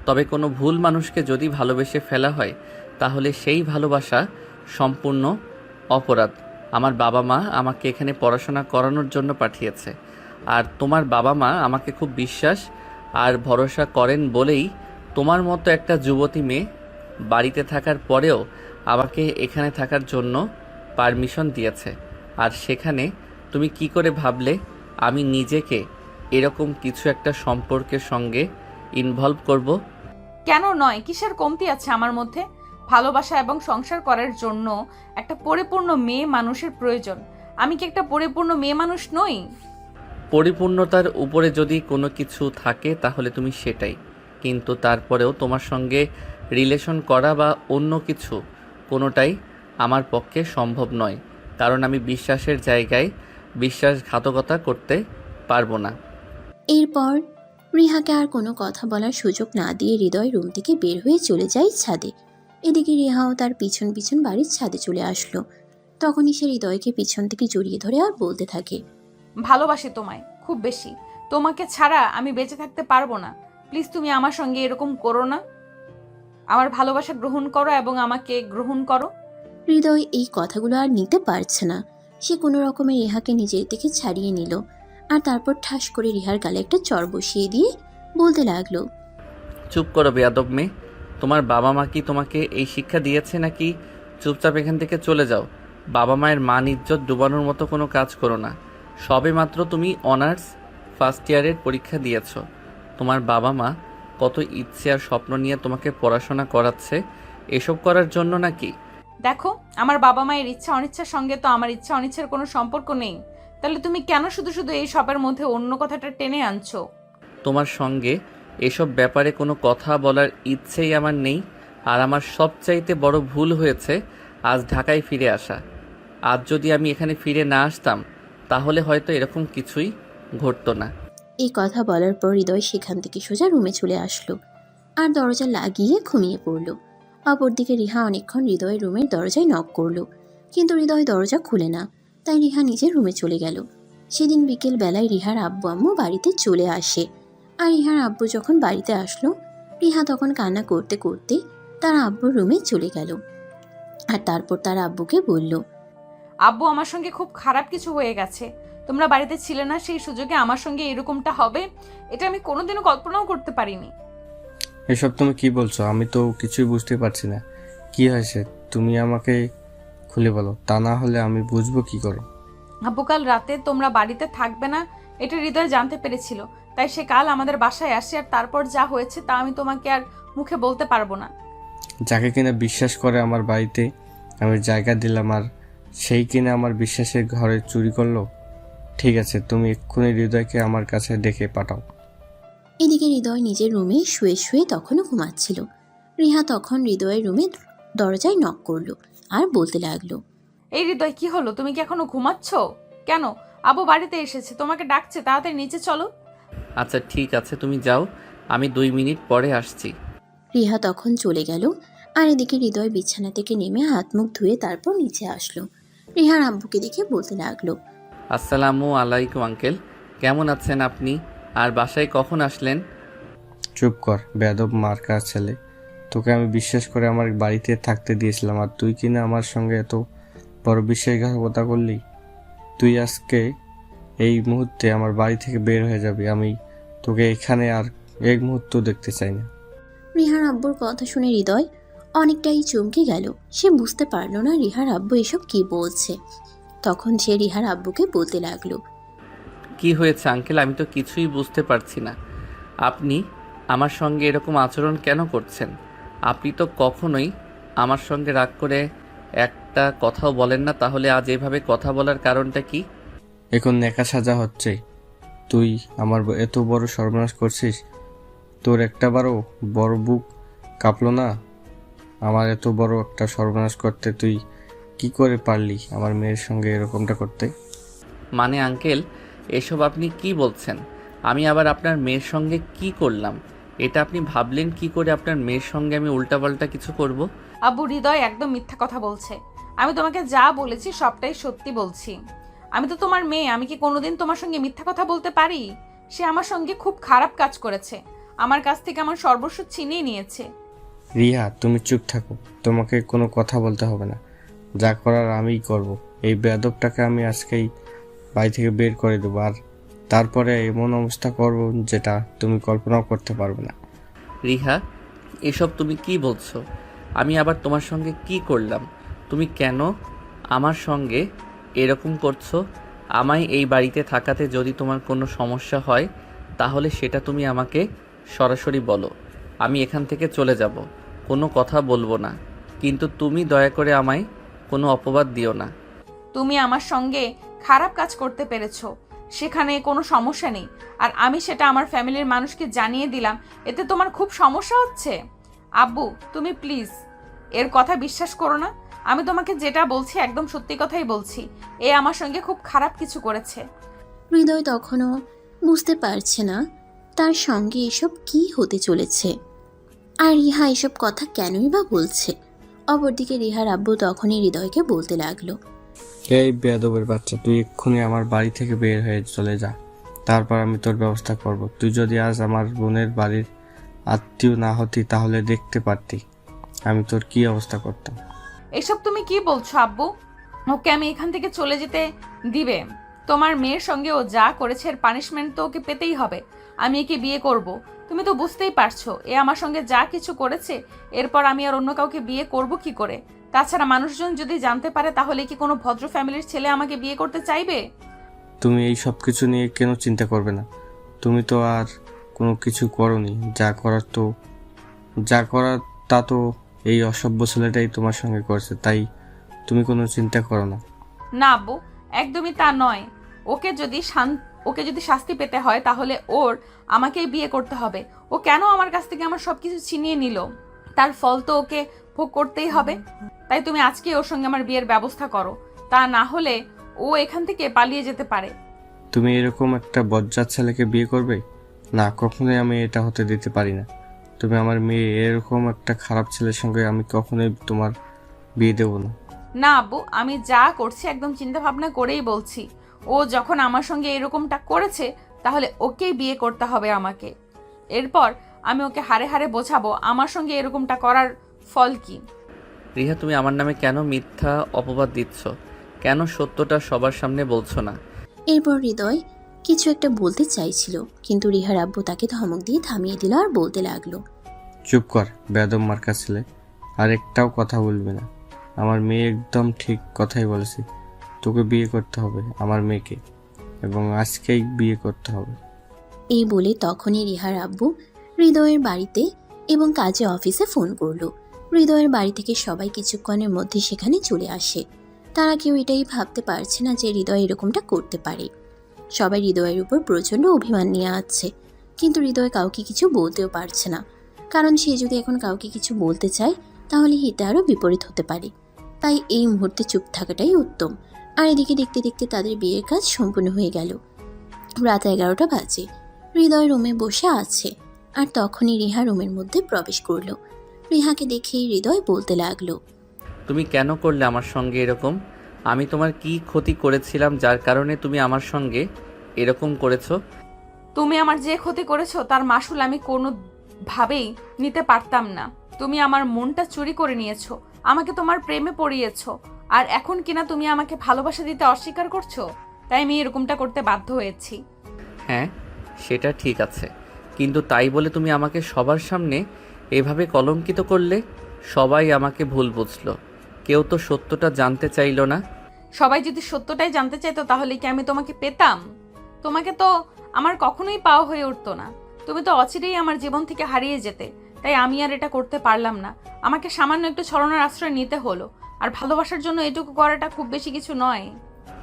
B: তবে কোনো ভুল মানুষকে যদি ভালোবেসে ফেলা হয় তাহলে সেই ভালোবাসা সম্পূর্ণ অপরাধ। আমার বাবা মা আমাকে এখানে পড়াশোনা করানোর জন্য পাঠিয়েছে, আর তোমার বাবা মা আমাকে খুব বিশ্বাস আর ভরসা করেন বলেই তোমার মতো একটা যুবতী মেয়ে বাড়িতে থাকার পরেও আমাকে এখানে থাকার জন্য পারমিশন দিয়েছে। আর সেখানে তুমি কি করে ভাবলে আমি নিজেকে এরকম কিছু একটা সম্পর্কের সঙ্গে ইনভলভ করব?
A: কেন নয়? কিসের কমতি আছে আমার মধ্যে? ভালোবাসা এবং সংসার করার জন্য একটা পরিপূর্ণ মেয়ে মানুষের প্রয়োজন। আমি কি একটা পরিপূর্ণ মেয়ে মানুষ নই?
B: পরিপূর্ণতার উপরে যদি কোনো কিছু থাকে তাহলে তুমি সেটাই, কিন্তু তারপরেও তোমার সঙ্গে রিলেশন করা বা অন্য কিছু কোনোটাই আমার পক্ষে সম্ভব নয়, কারণ আমি বিশ্বাসের জায়গায় বিশ্বাসঘাতকতা করতে পারবো না।
C: এরপর রিহাকে আর কোনো কথা বলার সুযোগ না দিয়ে হৃদয় রুম থেকে বের হয়ে চলে যায় ছাদে। এদিকে রিহাও তার পিছন পিছন বাড়ির ছাদে চলে আসলো। তখনই সে হৃদয়কে পিছন থেকে জড়িয়ে ধরে আর বলতে থাকে,
A: ভালোবাসি তোমায় খুব বেশি। তোমাকে ছাড়া আমি বেঁচে থাকতে পারবো না। প্লিজ তুমি আমার সঙ্গে এরকম করো না। আমার ভালোবাসা গ্রহণ করো এবং আমাকে গ্রহণ করো।
C: হৃদয় এই কথাগুলো আর নিতে পারছে না। সে কোনো রকমে রিহাকে নিজের থেকে ছাড়িয়ে নিল আর তারপর ঠাস করে রিহার গালে একটা চড় বসিয়ে দিয়ে বলতে লাগলো,
B: চুপ করো বেয়াদব মেয়ে, তোমার বাবা মা কি তোমাকে এই শিক্ষা দিয়েছে নাকি? চুপচাপ এখান থেকে চলে যাও। বাবা মায়ের মান ইজ্জত ডুবানোর মতো কোনো কাজ করো না। সবে মাত্র তুমি অনার্স ফার্স্ট ইয়ারের পরীক্ষা দিয়েছ। তোমার বাবা মা কত ইচ্ছে আর স্বপ্ন নিয়ে তোমাকে পড়াশোনা করাচ্ছে, এসব করার জন্য নাকি?
A: দেখো, আমার বাবা মায়ের ইচ্ছা অনিচ্ছার সঙ্গে তো আমার ইচ্ছা অনিচ্ছার কোনো সম্পর্ক নেই। তাহলে তুমি কেন শুধু শুধু এই সবের মধ্যে অন্য কথাটা টেনে আনছো?
B: তোমার সঙ্গে এসব ব্যাপারে কোনো কথা বলার ইচ্ছেই আমার নেই। আর আমার সবচাইতে বড় ভুল হয়েছে আজ ঢাকায় ফিরে আসা। আজ যদি আমি এখানে ফিরে না আসতাম তাহলে হয়তো এরকম কিছুই ঘটতো না।
C: এই কথা বলার পর হৃদয় সেখান থেকে সোজা রুমে চলে আসলো আর দরজা লাগিয়ে ঘুমিয়ে পড়ল। অপরদিকে রিহা অনেকক্ষণ হৃদয়ের রুমের দরজায় নক করলো, কিন্তু হৃদয় দরজা খুলে না। তাই রিহা নিজের রুমে চলে গেল। সেদিন বিকেল বেলায় রিহার আব্বু আম্মু বাড়িতে চলে আসে। আর রিহার আব্বু যখন বাড়িতে আসলো, রিহা তখন কান্না করতে করতে তার আব্বুর রুমে চলে গেল। আর তারপর তার আব্বুকে বলল,
A: আব্বু, আমার সঙ্গে খুব খারাপ কিছু হয়ে গেছে। তোমরা বাড়িতে ছিলে না, সেই সুযোগে আমার সঙ্গে এরকমটা হবে এটা আমি কোনোদিনও কল্পনাও করতে পারিনি।
H: এসব তুমি কি বলছো? আমি তো কিছুই বুঝতে পারছি না। কি হয়েছে তুমি আমাকে খুলে বলো, তা না হলে আমি বুঝবো কি করে।
A: আব্বু, কাল রাতে তোমরা বাড়িতে থাকবে না এটা হৃদয় জানতে পেরেছিল, তাই সে কাল আমাদের বাসায় আসে। আর তারপর যা হয়েছে তা আমি তোমাকে আর মুখে বলতে পারবো না।
H: যাকে কিনা বিশ্বাস করে আমার বাড়িতে আমি জায়গা দিলাম, আর সেই কিনা আমার বিশ্বাসের ঘরে চুরি করলো। ঠিক আছে, তুমি এক্ষুনি হৃদয়কে আমার কাছে ডেকে পাঠাও।
C: এদিকে হৃদয় নিজের রুমে শুয়ে শুয়ে তখনও ঘুমাচ্ছিল। রিহা তখন হৃদয়ের রুমে দরজায় নক করলো আর বলতে লাগলো,
A: এই হৃদয়, কি হলো? তুমি কি এখনো ঘুমাচ্ছ? কেন? আবু বাড়িতে এসেছে, তোমাকে ডাকছে, তাড়াতাড়ি নিচে চলো।
B: আচ্ছা ঠিক আছে, তুমি যাও, আমি 2 মিনিট পরে আসছি।
C: রিহা তখন চলে গেল। আর এদিকে হৃদয় বিছানা থেকে নেমে হাত মুখ ধুয়ে তারপর নিচে আসলো। রিহার আব্বুকে দেখে বলতে লাগলো,
B: আসসালামু আলাইকুম আঙ্কেল, কেমন আছেন আপনি? আর বাসায় কখন আসলেন?
H: চুপ কর বেয়াদব মার্কা ছেলে, তোকে আমি বিশ্বাস করে আমার বাড়িতে থাকতে দিয়েছিলাম, আর তুই কিনা আমার সঙ্গে এত বড় বিশ্বাসঘাতকতা করলি। তুই আজকে এই মুহূর্তে আমার বাড়ি থেকে বের হয়ে যাবি। আমি তোকে এখানে আর এক মুহূর্ত দেখতে চাই না।
C: রিহার আব্বুর কথা শুনে হৃদয় অনেকটাই চমকে গেল। সে বুঝতে পারল না রিহার আব্বু এসব কি বলছে। তখন সে রিহার আব্বুকে বলতে লাগলো,
B: কি হয়েছে আঙ্কেল? আমি তো কিছুই বুঝতে পারছি না। আপনি আমার সঙ্গে এরকম আচরণ কেন করছেন? আপনি তো কখনোই আমার সঙ্গে রাগ করে একটা কথাও বলেন না, তাহলে আজ এভাবে কথা বলার কারণটা কি?
H: এখন নেকা সাজা হচ্ছে। তুই আমার এত বড় সর্বনাশ করছিস, তোর একটাবারও বড় বুক কাঁপলো না আমার এত বড় একটা সর্বনাশ করতে? তুই কি করে পারলি আমার মেয়ের সঙ্গে এরকমটা করতে?
B: মানে আঙ্কেল, এসব আপনি কি বলছেন? আমি আবার আপনার মেয়ের সঙ্গে কি করলাম? এটা আপনি ভাবলেন কি করে আপনার মেয়ের সঙ্গে আমি উল্টাপাল্টা কিছু করব?
A: আব্বু, হৃদয় একদম মিথ্যা কথা বলছে। আমি তোমাকে যা বলেছি সবটাই সত্যি বলছি। আমি তো তোমার মেয়ে, আমি কি কোনোদিন তোমার সঙ্গে মিথ্যা কথা বলতে পারি? সে আমার সঙ্গে খুব খারাপ কাজ করেছে, আমার কাছ থেকে আমার সর্বস্ব ছিনিয়ে নিয়েছে।
H: রিয়া, তুমি চুপ থাকো, তোমাকে কোনো কথা বলতে হবে না। যা করার আমিই করব। এই বেয়াদবটাকে আমি আজকেই বাড়ি থেকে বের করে দেবো, আর তারপরে এমন অবস্থা করব যেটা তুমি কল্পনাও করতে পারবে না।
B: রিহা, এসব তুমি কি বলছো? আমি আবার তোমার সঙ্গে কি করলাম? তুমি কেন আমার সঙ্গে এরকম করছো? আমায় এই বাড়িতে থাকাতে যদি তোমার কোনো সমস্যা হয় তাহলে সেটা তুমি আমাকে সরাসরি বলো, আমি এখান থেকে চলে যাব, কোনো কথা বলবো না। কিন্তু তুমি দয়া করে আমায় কোনো অপবাদ দিও না।
A: তুমি আমার সঙ্গে খারাপ কাজ করতে পেরেছো, সেখানে কোনো সমস্যা নেই, আর আমি সেটা আমার ফ্যামিলির মানুষকে জানিয়ে দিলাম, এতে তোমার খুব সমস্যা হচ্ছে। আব্বু, তুমি প্লিজ এর কথা বিশ্বাস করো না। আমি তোমাকে যেটা বলছি একদম সত্যি কথাই বলছি। এ আমার সঙ্গে খুব খারাপ কিছু করেছে।
C: হৃদয় তখনও বুঝতে পারছে না তার সঙ্গে এসব কি হতে চলেছে, আর রিহা এসব কথা কেনই বা বলছে। অপরদিকে রিহার আব্বু তখনই হৃদয়কে বলতে লাগলো,
H: এই বেয়াদবের বাচ্চা, তুই এক্ষুনি আমার বাড়ি থেকে বের হয়ে চলে যা, তারপর আমি তোর ব্যবস্থা করব। তুই যদি আজ আমার বোনের বাড়ির আত্মীয় না হতি তাহলে দেখতে পারতি আমি তোর কি অবস্থা করতাম।
A: এসব তুমি কি বলছো আব্বু? ওকে আমি এখান থেকে চলে যেতে দিবে? তোমার মেয়ের সঙ্গে ও যা করেছে এর পানিশমেন্ট তো ওকে পেতেই হবে। আমি একে বিয়ে করব, তুমি তো বুঝতেই পারছো। এ আমার সঙ্গে যা কিছু করেছে, এরপর আমি আর অন্য কাউকে বিয়ে করব কি করে? তাছাড়া মানুষজন যদি জানতে পারে তাহলে কি কোনো ভদ্র ফ্যামিলির ছেলে আমাকে বিয়ে করতে চাইবে?
H: তুমি এই সব কিছু নিয়ে কেন চিন্তা করবে না? তুমি তো আর কোনো কিছু করনি, যা করার তা তো এই অসভ্য ছেলেটাই তোমার সঙ্গে করছে, তাই তুমি কোনো চিন্তা করো না।
A: না আব্বু, একদমই তা নয়। ওকে যদি শাস্তি পেতে হয় তাহলে ওর আমাকেই বিয়ে করতে হবে। ও কেন আমার কাছ থেকে আমার সবকিছু ছিনিয়ে নিল? তার ফল তো ওকে ভোগ করতেই হবে। তাই তুমি আজকে ওর সঙ্গে আমার বিয়ের ব্যবস্থা করো, তা না হলে ও এখান থেকে পালিয়ে যেতে পারে।
H: তুমি এরকম একটা বজ্জাত ছেলেকে বিয়ে করবে? না, কখনোই আমি এটা হতে দিতে পারি না। তুমি আমার মেয়ে, এরকম একটা খারাপ ছেলের সঙ্গে আমি কখনোই তোমার বিয়ে দেবো না।
A: না আব্বু, আমি যা করছি একদম চিন্তা ভাবনা করেই বলছি। ও যখন আমার সঙ্গে এরকমটা করেছে তাহলে ওকেই বিয়ে করতে হবে আমাকে। এরপর আমি ওকে হারে হারে বোঝাবো আমার সঙ্গে এরকমটা করার ফল কি।
B: রিহা, তুমি আমার নামে কেন মিথ্যা অপবাদ দিচ্ছ? কেন সত্যটা সবার সামনে বলছো না?
C: এরপর হৃদয় কিছু একটা বলতে চাইছিল, কিন্তু রিহার আব্বু তাকে ধমক দিয়ে থামিয়ে দিল আর বলতে লাগলো,
H: চুপ কর বেয়াদব মার্কা ছেলে, আর একটাও কথা বলবি না। আমার মেয়ে একদম ঠিক কথাই বলেছে, তোকে বিয়ে করতে হবে আমার মেয়েকে, এবং আজকেই বিয়ে করতে হবে।
C: এই বলে তখনই রিহার আব্বু হৃদয়ের বাড়িতে এবং কাজে অফিসে ফোন করলো। হৃদয়ের বাড়ি থেকে সবাই কিছুক্ষণের মধ্যে সেখানে চলে আসে। তারা কেউ এটাই ভাবতে পারছে না যে হৃদয় এরকমটা করতে পারে। সবাই হৃদয়ের উপর প্রচণ্ড অভিমান নিয়ে আসছে, কিন্তু হৃদয় কাউকে কিছু বলতেও পারছে না, কারণ সে যদি এখন কাউকে কিছু বলতে চায় তাহলে হিতে আরও বিপরীত হতে পারে। তাই এই মুহূর্তে চুপ থাকাটাই উত্তম। আর এদিকে দেখতে দেখতে তাদের বিয়ের কাজ সম্পূর্ণ হয়ে গেল। রাত 11টা বাজে। হৃদয় রুমে বসে আছে, আর তখনই রিহা রুমের মধ্যে প্রবেশ করলো। রিহাকে দেখেই হৃদয় বলতে লাগলো,
B: তুমি কেন করলে আমার সঙ্গে এরকম? আমি তোমার কি ক্ষতি করেছিলাম যার কারণে তুমি আমার সঙ্গে এরকম করেছো?
A: তুমি আমার যে ক্ষতি করেছো তার মাসুল আমি কোনোভাবেই নিতে পারতাম না। তুমি আমার মনটা চুরি করে নিয়েছো, আমাকে তোমার প্রেমে পড়িয়েছো, আর এখন কিনা তুমি আমাকে ভালোবাসা দিতে অস্বীকার করছো। তাই আমি এরকমটা করতে বাধ্য হয়েছি।
B: হ্যাঁ, সেটা ঠিক আছে, কিন্তু তাই বলে তুমি আমাকে সবার সামনে এভাবে কলঙ্কিত করলে। সবাই আমাকে ভুল বুঝলো, কেউ তো সত্যটা জানতে চাইলো না।
A: সবাই যদি সত্যটাই জানতে চাইতো তাহলে কি আমি তোমাকে পেতাম? তোমাকে তো আমার কখনোই পাওয়া হয়ে উঠতো না। তুমি তো অচিরেই আমার জীবন থেকে হারিয়ে যেতে। তাই আমি আর এটা করতে পারলাম না। আমাকে সামান্য একটু ছলনার আশ্রয় নিতে হলো। আর ভালোবাসার জন্য এটুকু করাটা খুব বেশি কিছু নয়।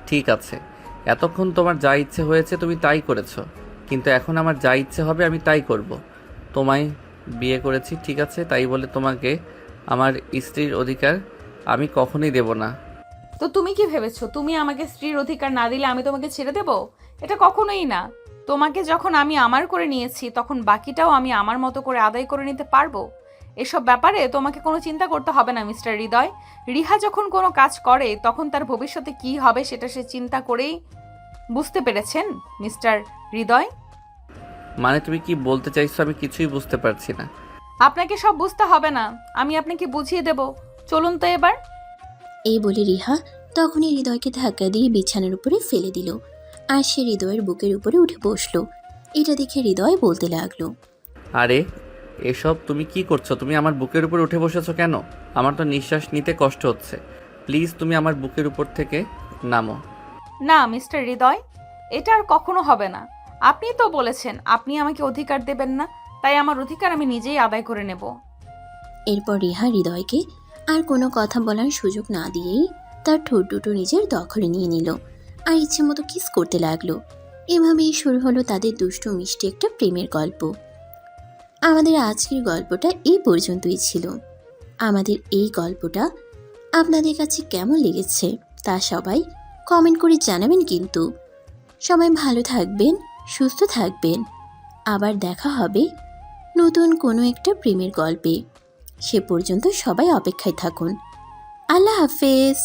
B: ঠিক আছে, এতক্ষণ তোমার যা ইচ্ছে হয়েছে তুমি তাই করেছো, কিন্তু এখন আমার যা ইচ্ছে হবে আমি তাই করব। তোমায় বিয়ে করেছি, ঠিক আছে, তাই বলে তোমাকে আমার স্ত্রীর অধিকার আমি কখনোই দেব না।
A: তো তুমি কি ভেবেছো তুমি আমাকে স্ত্রীর অধিকার না দিলে আমি তোমাকে ছেড়ে দেব? এটা কখনোই না। তোমাকে যখন আমি আমার করে নিয়েছি তখন বাকিটাও আমি আমার মতো করে আদায় করে নিতে পারবো। এসব ব্যাপারে তোমাকে কোনো চিন্তা করতে হবে না মিস্টার হৃদয়। রিহা যখন কোনো কাজ করে তখন তার ভবিষ্যতে কি হবে সেটা সে চিন্তা করেই বুঝতে পেরেছেন মিস্টার হৃদয়।
B: মানে তুমি কি বলতে চাইছো আমি কিছুই বুঝতে পারছি না।
A: আপনাকে সব বুঝতে হবে না, আমি আপনাকে বুঝিয়ে দেব। চলুন তো এবার।
C: এই বলে রিহা তখনই হৃদয়কে ধাক্কা দিয়ে বিছানার উপরে ফেলে দিল, আর সে হৃদয়ের বুকের উপরে উঠে বসলো। এটা দেখে হৃদয় বলতে লাগলো,
B: আরে এসব তুমি কি করছো? তুমি আমার বুকের উপর উঠে বসেছো কেন? আমার তো নিঃশ্বাস নিতে কষ্ট হচ্ছে। প্লিজ তুমি আমার বুকের উপর থেকে নামো।
A: না মিস্টার হৃদয়, এটা আর কখনো হবে না। আপনি তো বলেছেন আপনি আমাকে অধিকার দেবেন না, তাই আমার অধিকার আমি নিজেই আদায় করে নেব।
C: এরপর রিহা হৃদয়কে আর কোনো কথা বলার সুযোগ না দিয়েই তার ঠোঁট দুটো নিজের দখলে নিয়ে নিল, আর ইচ্ছে মতো কিস করতে লাগলো। এভাবেই শুরু হলো তাদের দুষ্টু মিষ্টি একটা প্রেমের গল্প। আমাদের আজকের গল্পটা এই পর্যন্তই ছিল। আমাদের এই গল্পটা আপনাদের কাছে কেমন লেগেছে তা সবাই কমেন্ট করে জানাবেন। কিন্তু সবাই ভালো থাকবেন, সুস্থ থাকবেন। আবার দেখা হবে নতুন কোনো একটা প্রেমের গল্পে। সে পর্যন্ত সবাই অপেক্ষায় থাকুন। আল্লাহ হাফেজ।